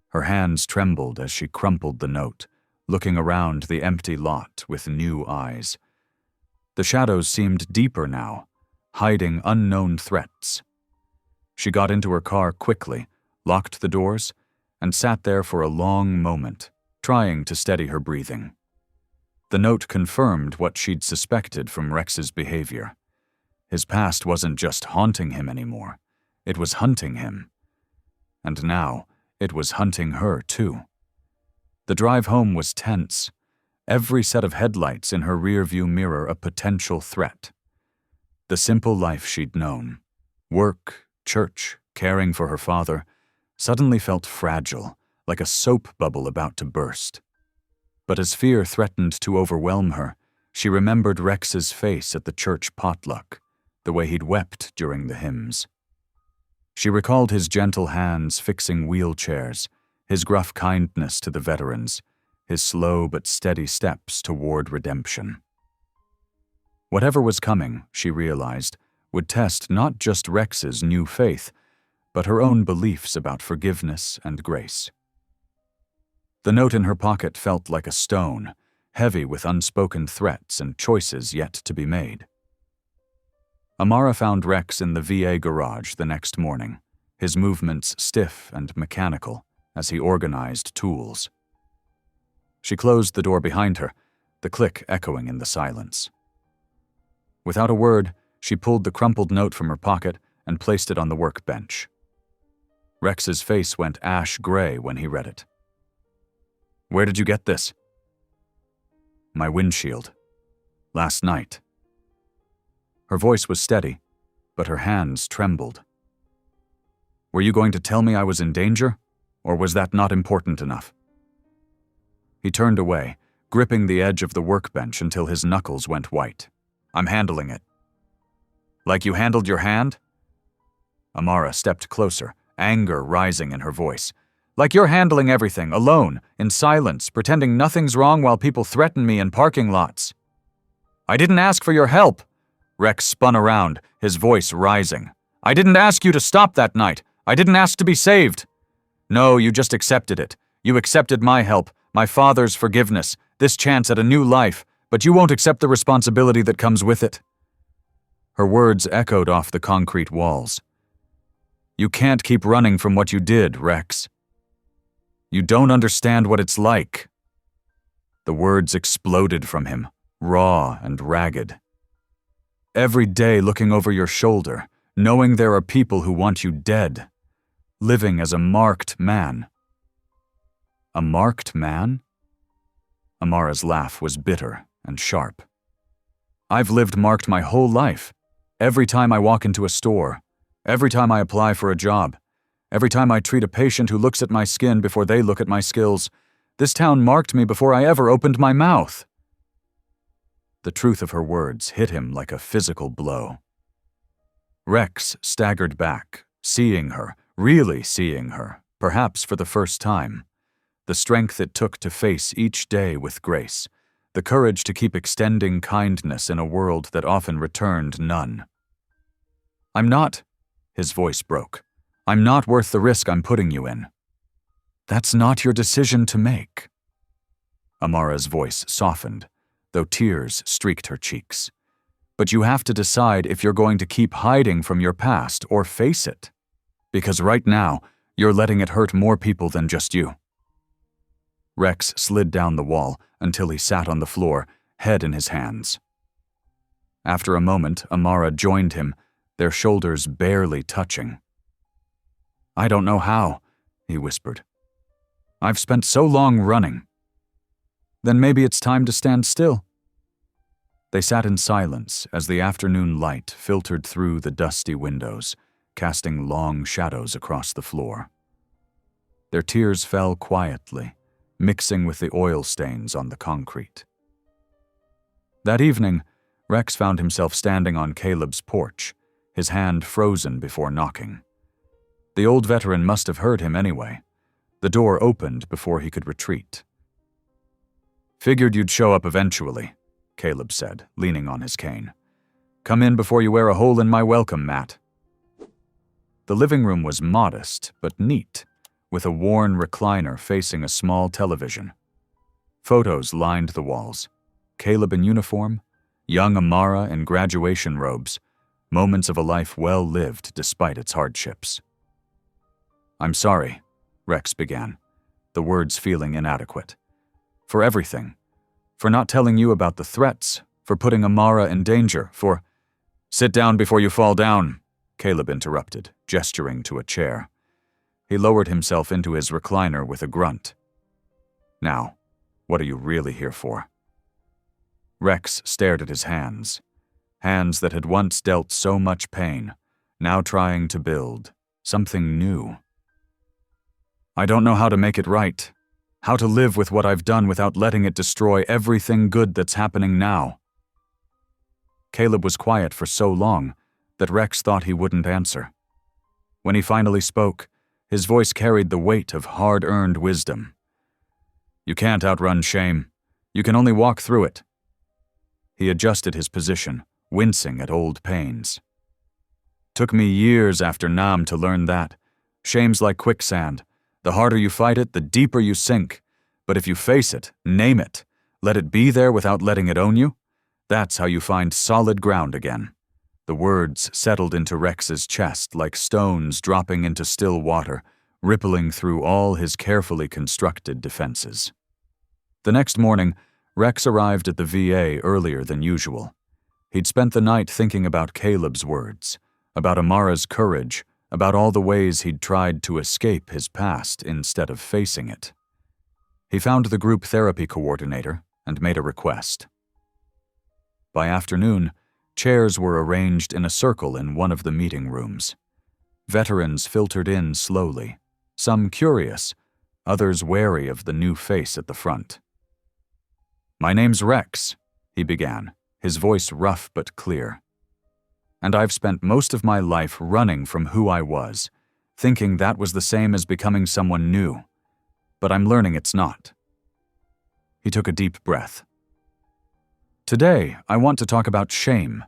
Her hands trembled as she crumpled the note, looking around the empty lot with new eyes. The shadows seemed deeper now, hiding unknown threats. She got into her car quickly, locked the doors, and sat there for a long moment, trying to steady her breathing. The note confirmed what she'd suspected from Rex's behavior. His past wasn't just haunting him anymore, it was hunting him. And now, it was hunting her too. The drive home was tense, every set of headlights in her rearview mirror a potential threat. The simple life she'd known, work, church, caring for her father, suddenly felt fragile, like a soap bubble about to burst. But as fear threatened to overwhelm her, she remembered Rex's face at the church potluck, the way he'd wept during the hymns. She recalled his gentle hands fixing wheelchairs, his gruff kindness to the veterans, his slow but steady steps toward redemption. Whatever was coming, she realized, would test not just Rex's new faith, but her own beliefs about forgiveness and grace. The note in her pocket felt like a stone, heavy with unspoken threats and choices yet to be made. Amara found Rex in the VA garage the next morning, his movements stiff and mechanical as he organized tools. She closed the door behind her, the click echoing in the silence. Without a word, she pulled the crumpled note from her pocket and placed it on the workbench. Rex's face went ash gray when he read it. "Where did you get this?" "My windshield. Last night." Her voice was steady, but her hands trembled. "Were you going to tell me I was in danger, or was that not important enough?" He turned away, gripping the edge of the workbench until his knuckles went white. "I'm handling it." "Like you handled your hand?" Amara stepped closer, anger rising in her voice. "Like you're handling everything, alone, in silence, pretending nothing's wrong while people threaten me in parking lots." "I didn't ask for your help." Rex spun around, his voice rising. "I didn't ask you to stop that night. I didn't ask to be saved." "No, you just accepted it. You accepted my help, my father's forgiveness, this chance at a new life, but you won't accept the responsibility that comes with it." Her words echoed off the concrete walls. "You can't keep running from what you did, Rex. You don't understand what it's like." The words exploded from him, raw and ragged. "Every day looking over your shoulder, knowing there are people who want you dead, living as a marked man." "A marked man?" Amara's laugh was bitter and sharp. "I've lived marked my whole life. Every time I walk into a store, every time I apply for a job, every time I treat a patient who looks at my skin before they look at my skills, this town marked me before I ever opened my mouth." The truth of her words hit him like a physical blow. Rex staggered back, seeing her, really seeing her, perhaps for the first time. The strength it took to face each day with grace, the courage to keep extending kindness in a world that often returned none. "I'm not," his voice broke. "I'm not worth the risk I'm putting you in." "That's not your decision to make." Amara's voice softened, though tears streaked her cheeks. "But you have to decide if you're going to keep hiding from your past or face it. Because right now, you're letting it hurt more people than just you." Rex slid down the wall until he sat on the floor, head in his hands. After a moment, Amara joined him, their shoulders barely touching. "I don't know how," he whispered. "I've spent so long running." "Then maybe it's time to stand still." They sat in silence as the afternoon light filtered through the dusty windows, casting long shadows across the floor. Their tears fell quietly, mixing with the oil stains on the concrete. That evening, Rex found himself standing on Caleb's porch, his hand frozen before knocking. The old veteran must have heard him anyway. The door opened before he could retreat. "Figured you'd show up eventually," Caleb said, leaning on his cane. "Come in before you wear a hole in my welcome mat." The living room was modest but neat, with a worn recliner facing a small television. Photos lined the walls. Caleb in uniform, young Amara in graduation robes, moments of a life well lived despite its hardships. "I'm sorry," Rex began, the words feeling inadequate. "For everything. For not telling you about the threats, for putting Amara in danger, for—" "Sit down before you fall down," Caleb interrupted, gesturing to a chair. He lowered himself into his recliner with a grunt. "Now, what are you really here for?" Rex stared at his hands that had once dealt so much pain, now trying to build something new. "I don't know how to make it right, how to live with what I've done without letting it destroy everything good that's happening now." Caleb was quiet for so long that Rex thought he wouldn't answer. When he finally spoke, his voice carried the weight of hard-earned wisdom. "You can't outrun shame. You can only walk through it." He adjusted his position, wincing at old pains. "Took me years after Nam to learn that. Shame's like quicksand. The harder you fight it, the deeper you sink. But if you face it, name it, let it be there without letting it own you, that's how you find solid ground again." The words settled into Rex's chest like stones dropping into still water, rippling through all his carefully constructed defenses. The next morning, Rex arrived at the VA earlier than usual. He'd spent the night thinking about Caleb's words, about Amara's courage, about all the ways he'd tried to escape his past instead of facing it. He found the group therapy coordinator and made a request. By afternoon, chairs were arranged in a circle in one of the meeting rooms. Veterans filtered in slowly, some curious, others wary of the new face at the front. "My name's Rex," he began, his voice rough but clear. "And I've spent most of my life running from who I was, thinking that was the same as becoming someone new. But I'm learning it's not." He took a deep breath. "Today, I want to talk about shame,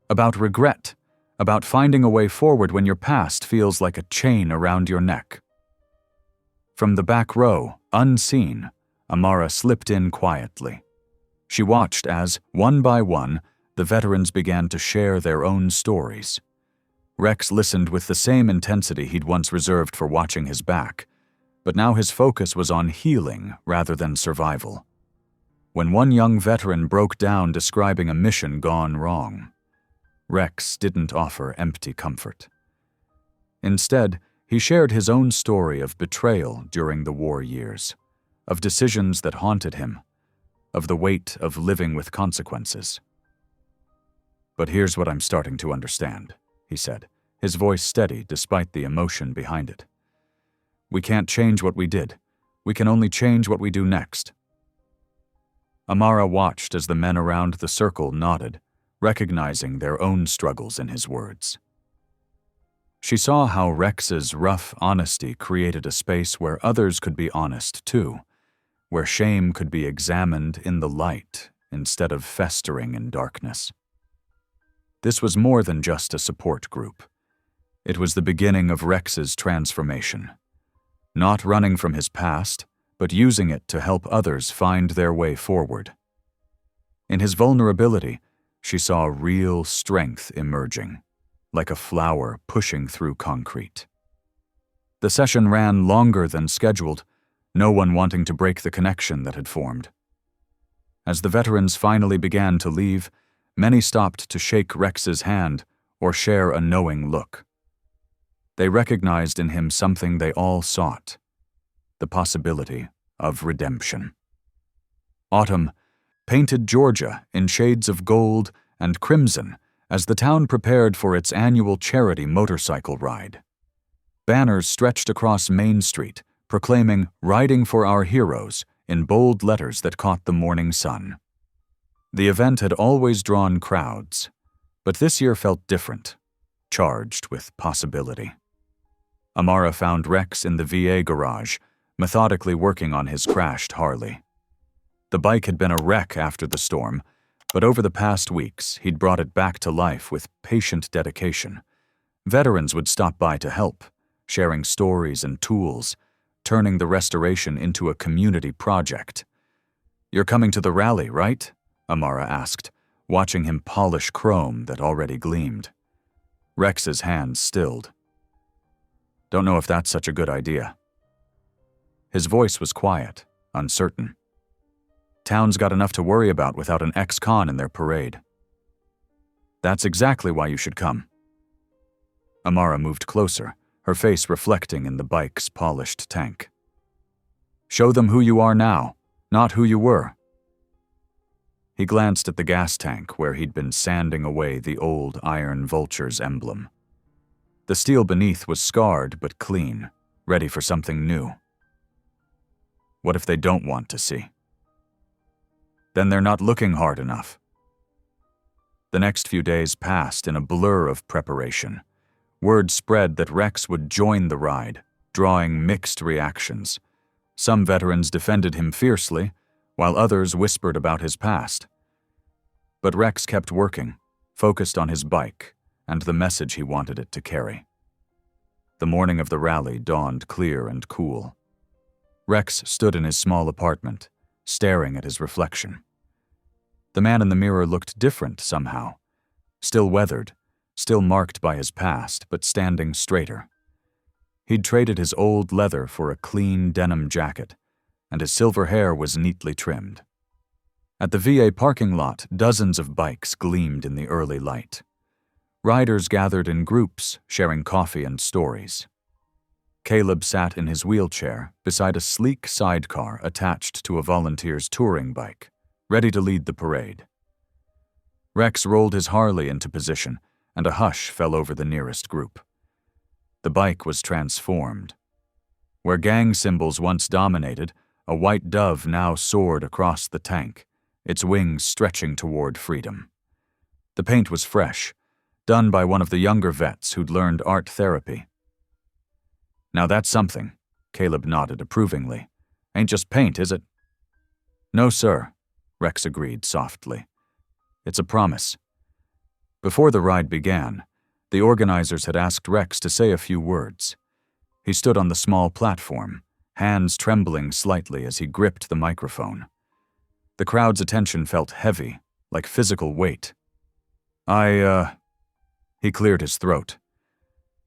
about regret, about finding a way forward when your past feels like a chain around your neck." From the back row, unseen, Amara slipped in quietly. She watched as, one by one, the veterans began to share their own stories. Rex listened with the same intensity he'd once reserved for watching his back, but now his focus was on healing rather than survival. When one young veteran broke down describing a mission gone wrong, Rex didn't offer empty comfort. Instead, he shared his own story of betrayal during the war years, of decisions that haunted him, of the weight of living with consequences. "But here's what I'm starting to understand," he said, his voice steady despite the emotion behind it. "We can't change what we did. We can only change what we do next." Amara watched as the men around the circle nodded, recognizing their own struggles in his words. She saw how Rex's rough honesty created a space where others could be honest too, where shame could be examined in the light instead of festering in darkness. This was more than just a support group. It was the beginning of Rex's transformation. Not running from his past, but using it to help others find their way forward. In his vulnerability, she saw real strength emerging, like a flower pushing through concrete. The session ran longer than scheduled, no one wanting to break the connection that had formed. As the veterans finally began to leave, many stopped to shake Rex's hand or share a knowing look. They recognized in him something they all sought: the possibility of redemption. Autumn painted Georgia in shades of gold and crimson as the town prepared for its annual charity motorcycle ride. Banners stretched across Main Street, proclaiming "Riding for Our Heroes" in bold letters that caught the morning sun. The event had always drawn crowds, but this year felt different, charged with possibility. Amara found Rex in the VA garage, methodically working on his crashed Harley. The bike had been a wreck after the storm, but over the past weeks, he'd brought it back to life with patient dedication. Veterans would stop by to help, sharing stories and tools, turning the restoration into a community project. "You're coming to the rally, right?" Amara asked, watching him polish chrome that already gleamed. Rex's hands stilled. "Don't know if that's such a good idea." His voice was quiet, uncertain. "Town's got enough to worry about without an ex-con in their parade." "That's exactly why you should come." Amara moved closer, her face reflecting in the bike's polished tank. "Show them who you are now, not who you were." He glanced at the gas tank where he'd been sanding away the old Iron Vulture's emblem. The steel beneath was scarred but clean, ready for something new. What if they don't want to see? Then they're not looking hard enough. The next few days passed in a blur of preparation. Word spread that Rex would join the ride, drawing mixed reactions. Some veterans defended him fiercely, while others whispered about his past. But Rex kept working, focused on his bike and the message he wanted it to carry. The morning of the rally dawned clear and cool. Rex stood in his small apartment, staring at his reflection. The man in the mirror looked different somehow, still weathered, still marked by his past, but standing straighter. He'd traded his old leather for a clean denim jacket, and his silver hair was neatly trimmed. At the VA parking lot, dozens of bikes gleamed in the early light. Riders gathered in groups, sharing coffee and stories. Caleb sat in his wheelchair beside a sleek sidecar attached to a volunteer's touring bike, ready to lead the parade. Rex rolled his Harley into position, and a hush fell over the nearest group. The bike was transformed. Where gang symbols once dominated, a white dove now soared across the tank, its wings stretching toward freedom. The paint was fresh, done by one of the younger vets who'd learned art therapy. "Now that's something," Caleb nodded approvingly. "Ain't just paint, is it?" "No, sir," Rex agreed softly. "It's a promise." Before the ride began, the organizers had asked Rex to say a few words. He stood on the small platform, hands trembling slightly as he gripped the microphone. The crowd's attention felt heavy, like physical weight. He cleared his throat.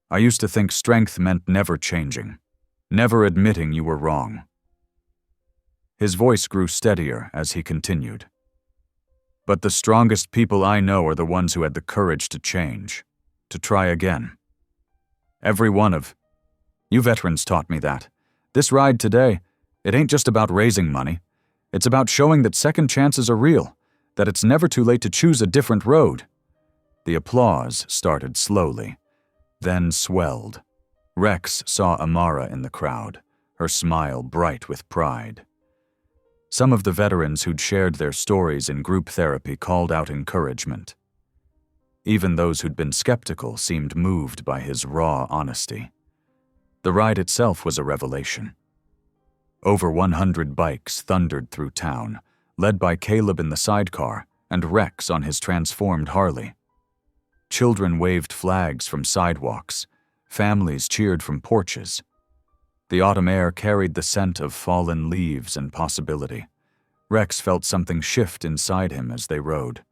"I used to think strength meant never changing, never admitting you were wrong." His voice grew steadier as he continued. "But the strongest people I know are the ones who had the courage to change, to try again. Every one of you veterans taught me that. This ride today, it ain't just about raising money. It's about showing that second chances are real, that it's never too late to choose a different road." The applause started slowly, then swelled. Rex saw Amara in the crowd, her smile bright with pride. Some of the veterans who'd shared their stories in group therapy called out encouragement. Even those who'd been skeptical seemed moved by his raw honesty. The ride itself was a revelation. Over 100 bikes thundered through town, led by Caleb in the sidecar and Rex on his transformed Harley. Children waved flags from sidewalks. Families cheered from porches. The autumn air carried the scent of fallen leaves and possibility. Rex felt something shift inside him as they rode.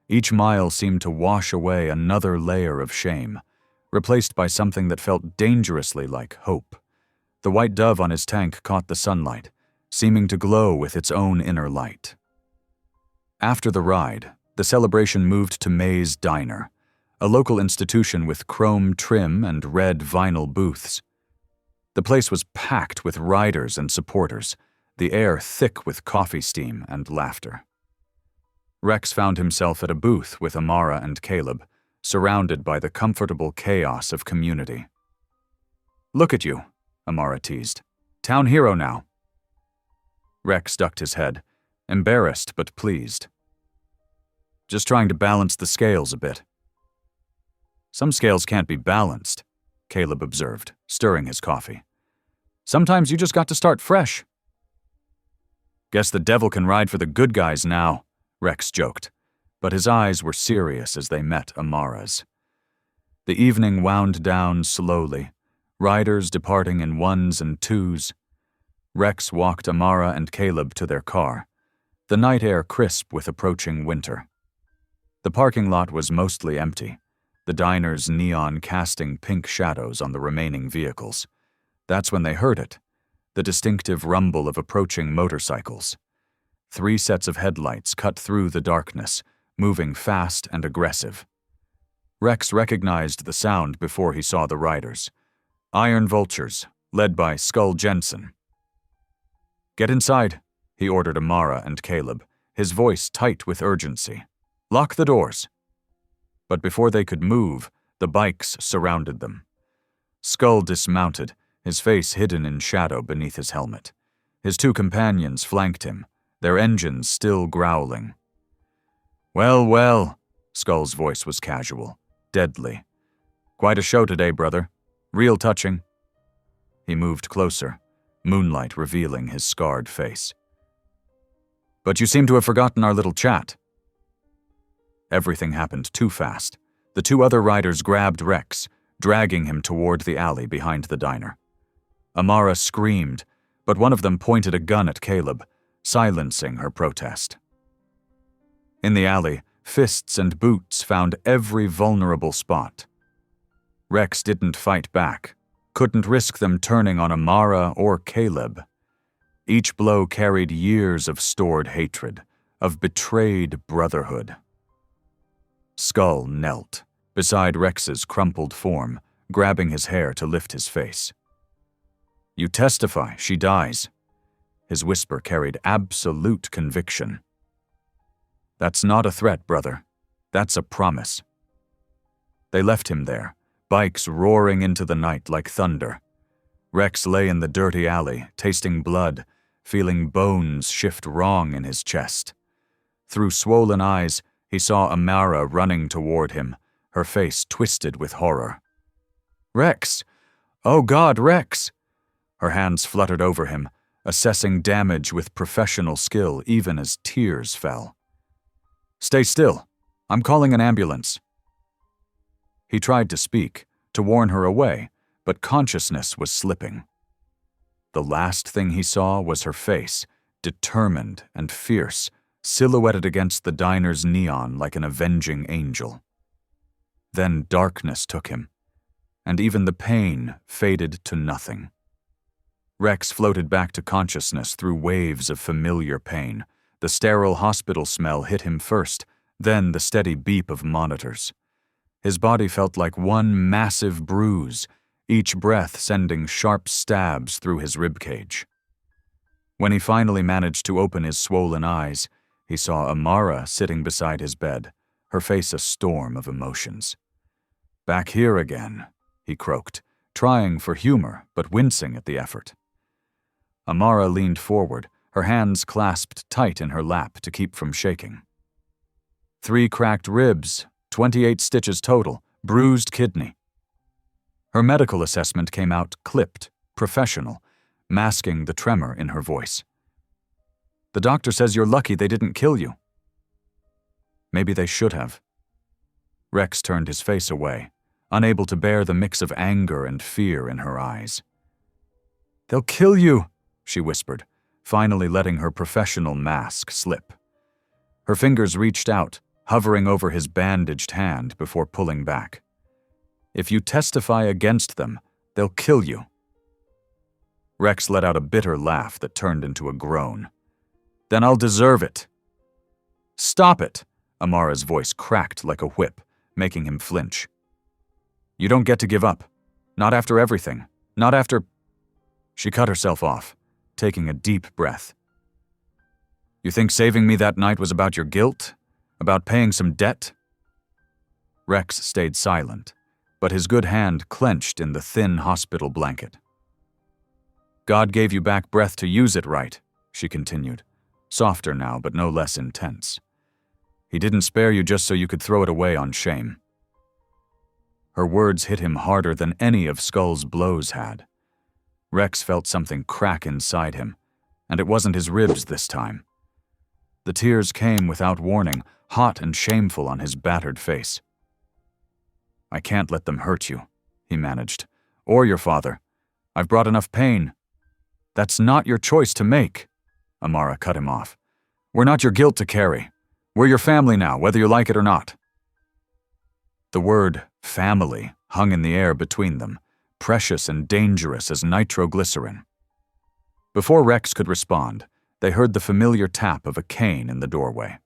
Each mile seemed to wash away another layer of shame, replaced by something that felt dangerously like hope. The white dove on his tank caught the sunlight, seeming to glow with its own inner light. After the ride, the celebration moved to May's Diner, a local institution with chrome trim and red vinyl booths. The place was packed with riders and supporters, the air thick with coffee steam and laughter. Rex found himself at a booth with Amara and Caleb, surrounded by the comfortable chaos of community. "Look at you," Amara teased. "Town hero now." Rex ducked his head, embarrassed but pleased. "Just trying to balance the scales a bit." "Some scales can't be balanced," Caleb observed, stirring his coffee. Sometimes you just got to start fresh. Guess the devil can ride for the good guys now, Rex joked, but his eyes were serious as they met Amara's. The evening wound down slowly, riders departing in ones and twos. Rex walked Amara and Caleb to their car, the night air crisp with approaching winter. The parking lot was mostly empty, the diner's neon casting pink shadows on the remaining vehicles. That's when they heard it, the distinctive rumble of approaching motorcycles. 3 sets of headlights cut through the darkness, moving fast and aggressive. Rex recognized the sound before he saw the riders. Iron Vultures, led by Skull Jensen. "Get inside," he ordered Amara and Caleb, his voice tight with urgency. "Lock the doors." But before they could move, the bikes surrounded them. Skull dismounted, his face hidden in shadow beneath his helmet. His 2 companions flanked him, their engines still growling. "Well, well," Skull's voice was casual, deadly. "Quite a show today, brother. Real touching." He moved closer, moonlight revealing his scarred face. "But you seem to have forgotten our little chat." Everything happened too fast. The 2 other riders grabbed Rex, dragging him toward the alley behind the diner. Amara screamed, but one of them pointed a gun at Caleb, silencing her protest. In the alley, fists and boots found every vulnerable spot. Rex didn't fight back, couldn't risk them turning on Amara or Caleb. Each blow carried years of stored hatred, of betrayed brotherhood. Skull knelt, beside Rex's crumpled form, grabbing his hair to lift his face. "You testify, she dies." His whisper carried absolute conviction. "That's not a threat, brother. That's a promise." They left him there, bikes roaring into the night like thunder. Rex lay in the dirty alley, tasting blood, feeling bones shift wrong in his chest. Through swollen eyes, he saw Amara running toward him, her face twisted with horror. "Rex! Oh God, Rex!" Her hands fluttered over him, assessing damage with professional skill even as tears fell. "Stay still. I'm calling an ambulance." He tried to speak, to warn her away, but consciousness was slipping. The last thing he saw was her face, determined and fierce, silhouetted against the diner's neon like an avenging angel. Then darkness took him, and even the pain faded to nothing. Rex floated back to consciousness through waves of familiar pain. The sterile hospital smell hit him first, then the steady beep of monitors. His body felt like one massive bruise, each breath sending sharp stabs through his ribcage. When he finally managed to open his swollen eyes, he saw Amara sitting beside his bed, her face a storm of emotions. "Back here again," he croaked, trying for humor but wincing at the effort. Amara leaned forward, her hands clasped tight in her lap to keep from shaking. 3 cracked ribs, 28 stitches total, bruised kidney. Her medical assessment came out clipped, professional, masking the tremor in her voice. "The doctor says you're lucky they didn't kill you." Maybe they should have. Rex turned his face away, unable to bear the mix of anger and fear in her eyes. "They'll kill you," she whispered, finally letting her professional mask slip. Her fingers reached out, hovering over his bandaged hand before pulling back. "If you testify against them, they'll kill you." Rex let out a bitter laugh that turned into a groan. "Then I'll deserve it." "Stop it!" Amara's voice cracked like a whip, making him flinch. "You don't get to give up. Not after everything. Not after—" She cut herself off, taking a deep breath. "You think saving me that night was about your guilt? About paying some debt?" Rex stayed silent, but his good hand clenched in the thin hospital blanket. "God gave you back breath to use it right," she continued, softer now but no less intense. "He didn't spare you just so you could throw it away on shame." Her words hit him harder than any of Skull's blows had. Rex felt something crack inside him, and it wasn't his ribs this time. The tears came without warning, hot and shameful on his battered face. "I can't let them hurt you," he managed. "Or your father. I've brought enough pain." "That's not your choice to make," Amara cut him off. "We're not your guilt to carry. We're your family now, whether you like it or not." The word family hung in the air between them, precious and dangerous as nitroglycerin. Before Rex could respond, they heard the familiar tap of a cane in the doorway.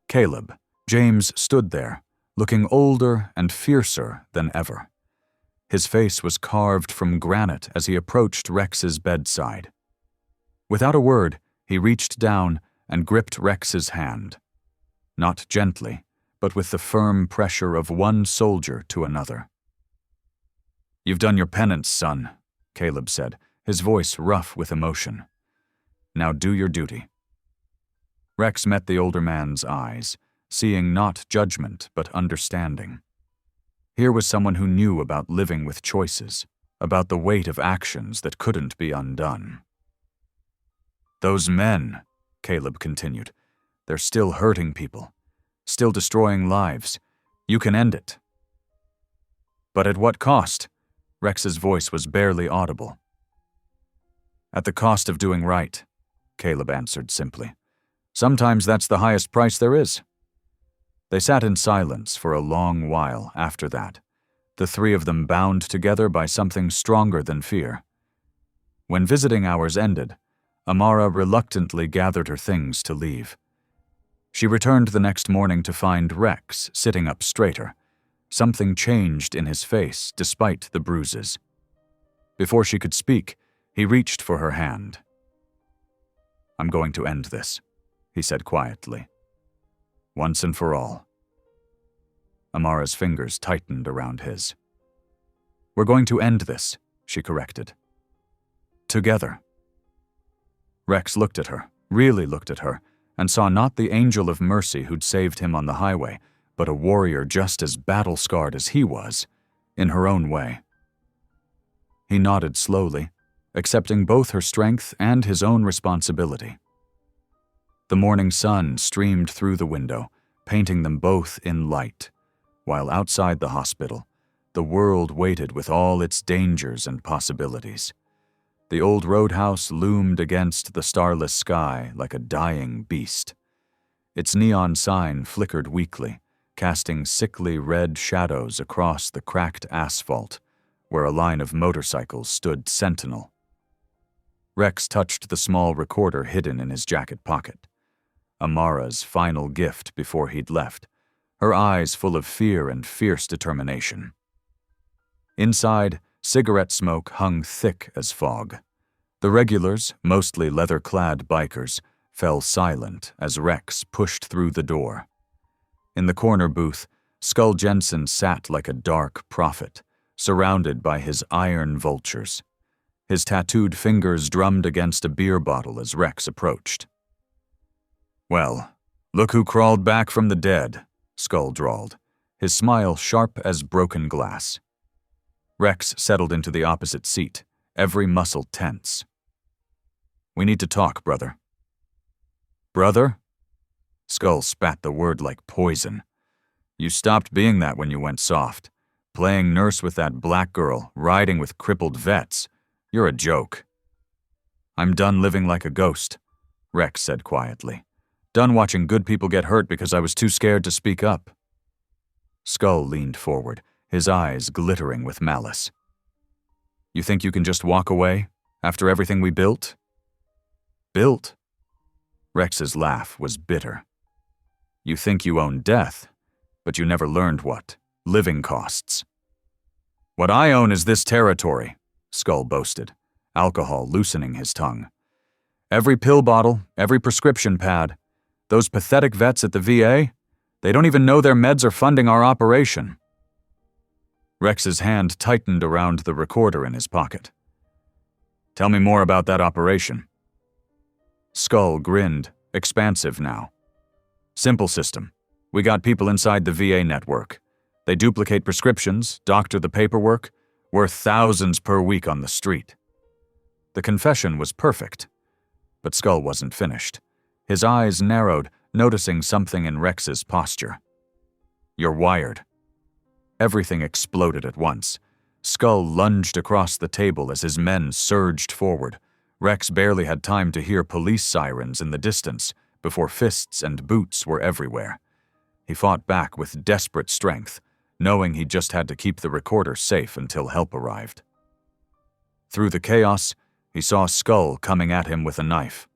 Caleb, James, stood there, looking older and fiercer than ever. His face was carved from granite as he approached Rex's bedside. Without a word, he reached down and gripped Rex's hand. Not gently, but with the firm pressure of one soldier to another. "You've done your penance, son," Caleb said, his voice rough with emotion. "Now do your duty." Rex met the older man's eyes, seeing not judgment but understanding. Here was someone who knew about living with choices, about the weight of actions that couldn't be undone. "Those men," Caleb continued, "they're still hurting people, still destroying lives. You can end it." "But at what cost?" Rex's voice was barely audible. "At the cost of doing right," Caleb answered simply. "Sometimes that's the highest price there is." They sat in silence for a long while after that, the three of them bound together by something stronger than fear. When visiting hours ended, Amara reluctantly gathered her things to leave. She returned the next morning to find Rex sitting up straighter. Something changed in his face despite the bruises. Before she could speak, he reached for her hand. "I'm going to end this," he said quietly. "Once and for all." Amara's fingers tightened around his. "We're going to end this," she corrected. "Together." Rex looked at her, really looked at her, and saw not the angel of mercy who'd saved him on the highway, but a warrior just as battle-scarred as he was, in her own way. He nodded slowly, accepting both her strength and his own responsibility. The morning sun streamed through the window, painting them both in light, while outside the hospital, the world waited with all its dangers and possibilities. The old roadhouse loomed against the starless sky like a dying beast. Its neon sign flickered weakly, casting sickly red shadows across the cracked asphalt, where a line of motorcycles stood sentinel. Rex touched the small recorder hidden in his jacket pocket. Amara's final gift before he'd left, her eyes full of fear and fierce determination. Inside, cigarette smoke hung thick as fog. The regulars, mostly leather-clad bikers, fell silent as Rex pushed through the door. In the corner booth, Skull Jensen sat like a dark prophet, surrounded by his iron vultures. His tattooed fingers drummed against a beer bottle as Rex approached. "Well, look who crawled back from the dead," Skull drawled, his smile sharp as broken glass. Rex settled into the opposite seat, every muscle tense. "We need to talk, brother." "Brother?" Skull spat the word like poison. "You stopped being that when you went soft. Playing nurse with that black girl, riding with crippled vets. You're a joke." "I'm done living like a ghost," Rex said quietly. "Done watching good people get hurt because I was too scared to speak up." Skull leaned forward, his eyes glittering with malice. "You think you can just walk away, after everything we built?" "Built?" Rex's laugh was bitter. "You think you own death, but you never learned what living costs." "What I own is this territory," Skull boasted, alcohol loosening his tongue. "Every pill bottle, every prescription pad. Those pathetic vets at the VA, they don't even know their meds are funding our operation." Rex's hand tightened around the recorder in his pocket. "Tell me more about that operation." Skull grinned, expansive now. "Simple system. We got people inside the VA network. They duplicate prescriptions, doctor the paperwork. worth thousands per week on the street. The confession was perfect, but Skull wasn't finished. His eyes narrowed, noticing something in Rex's posture. "You're wired." Everything exploded at once. Skull lunged across the table as his men surged forward. Rex barely had time to hear police sirens in the distance before fists and boots were everywhere. He fought back with desperate strength, knowing he just had to keep the recorder safe until help arrived. Through the chaos, he saw Skull coming at him with a knife.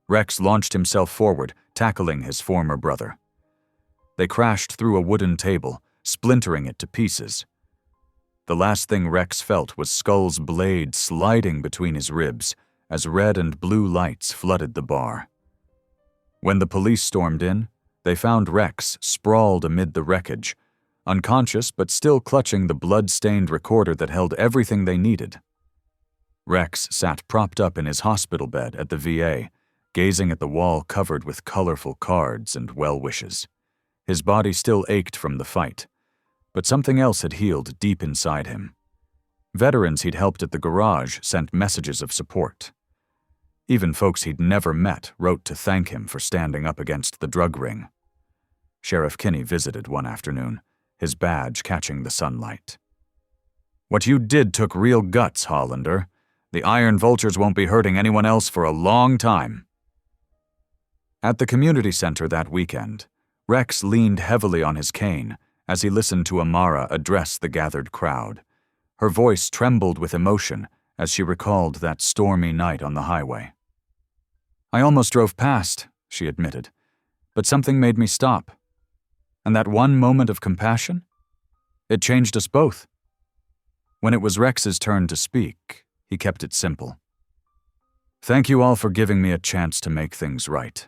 Rex launched himself forward, tackling his former brother. They crashed through a wooden table, splintering it to pieces. The last thing Rex felt was Skull's blade sliding between his ribs as red and blue lights flooded the bar. When the police stormed in, they found Rex sprawled amid the wreckage, unconscious but still clutching the blood-stained recorder that held everything they needed. Rex sat propped up in his hospital bed at the VA, gazing at the wall covered with colorful cards and well-wishes. His body still ached from the fight, but something else had healed deep inside him. Veterans he'd helped at the garage sent messages of support. Even folks he'd never met wrote to thank him for standing up against the drug ring. Sheriff Kinney visited one afternoon, his badge catching the sunlight. "What you did took real guts, Hollander. The Iron Vultures won't be hurting anyone else for a long time." At the community center that weekend, Rex leaned heavily on his cane as he listened to Amara address the gathered crowd. Her voice trembled with emotion as she recalled that stormy night on the highway. "I almost drove past," she admitted, "but something made me stop. And that one moment of compassion? It changed us both." When it was Rex's turn to speak, he kept it simple. "Thank you all for giving me a chance to make things right.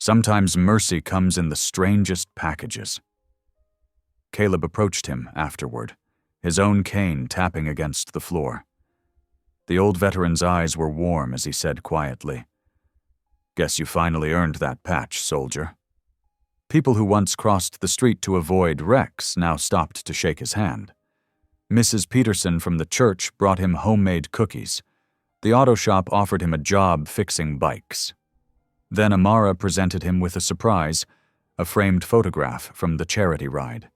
Sometimes mercy comes in the strangest packages." Caleb approached him afterward, his own cane tapping against the floor. The old veteran's eyes were warm as he said quietly, "Guess you finally earned that patch, soldier." People who once crossed the street to avoid Rex now stopped to shake his hand. Mrs. Peterson from the church brought him homemade cookies. The auto shop offered him a job fixing bikes. Then Amara presented him with a surprise, a framed photograph from the charity ride.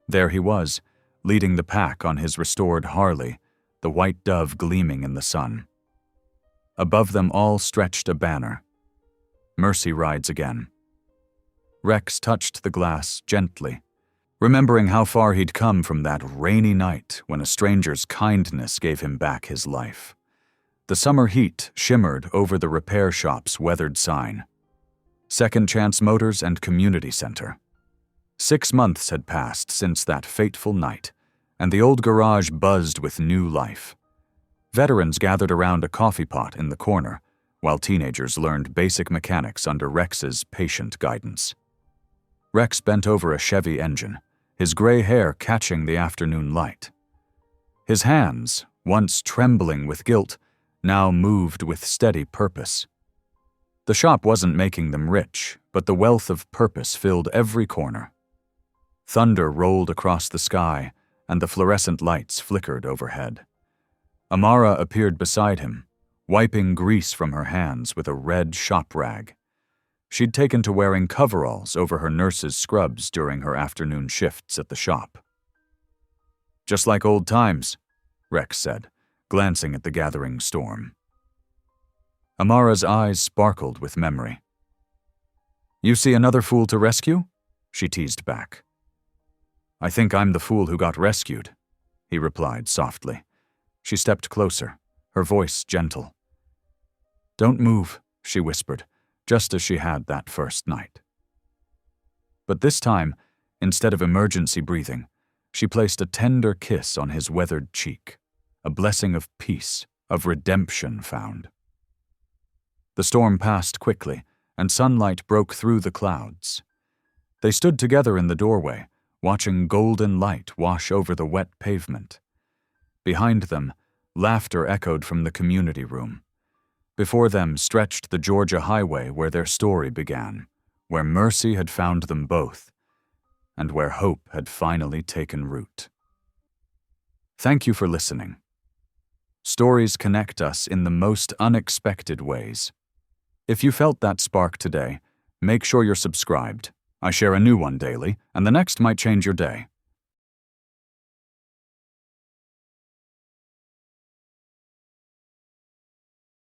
There he was, leading the pack on his restored Harley, the white dove gleaming in the sun. Above them all stretched a banner. "Mercy rides again." Rex touched the glass gently, remembering how far he'd come from that rainy night when a stranger's kindness gave him back his life. The summer heat shimmered over the repair shop's weathered sign. Second Chance Motors and Community Center. 6 months had passed since that fateful night, and the old garage buzzed with new life. Veterans gathered around a coffee pot in the corner, while teenagers learned basic mechanics under Rex's patient guidance. Rex bent over a Chevy engine, his gray hair catching the afternoon light. His hands, once trembling with guilt, now moved with steady purpose. The shop wasn't making them rich, but the wealth of purpose filled every corner. Thunder rolled across the sky, and the fluorescent lights flickered overhead. Amara appeared beside him, wiping grease from her hands with a red shop rag. She'd taken to wearing coveralls over her nurse's scrubs during her afternoon shifts at the shop. "Just like old times," Rex said, glancing at the gathering storm. Amara's eyes sparkled with memory. "You see another fool to rescue?" she teased back. "I think I'm the fool who got rescued," he replied softly. She stepped closer, her voice gentle. "Don't move," she whispered, just as she had that first night. But this time, instead of emergency breathing, she placed a tender kiss on his weathered cheek, a blessing of peace, of redemption found. The storm passed quickly, and sunlight broke through the clouds. They stood together in the doorway, watching golden light wash over the wet pavement. Behind them, laughter echoed from the community room. Before them stretched the Georgia highway where their story began, where mercy had found them both, and where hope had finally taken root. Thank you for listening. Stories connect us in the most unexpected ways. If you felt that spark today, make sure you're subscribed. I share a new one daily, and the next might change your day.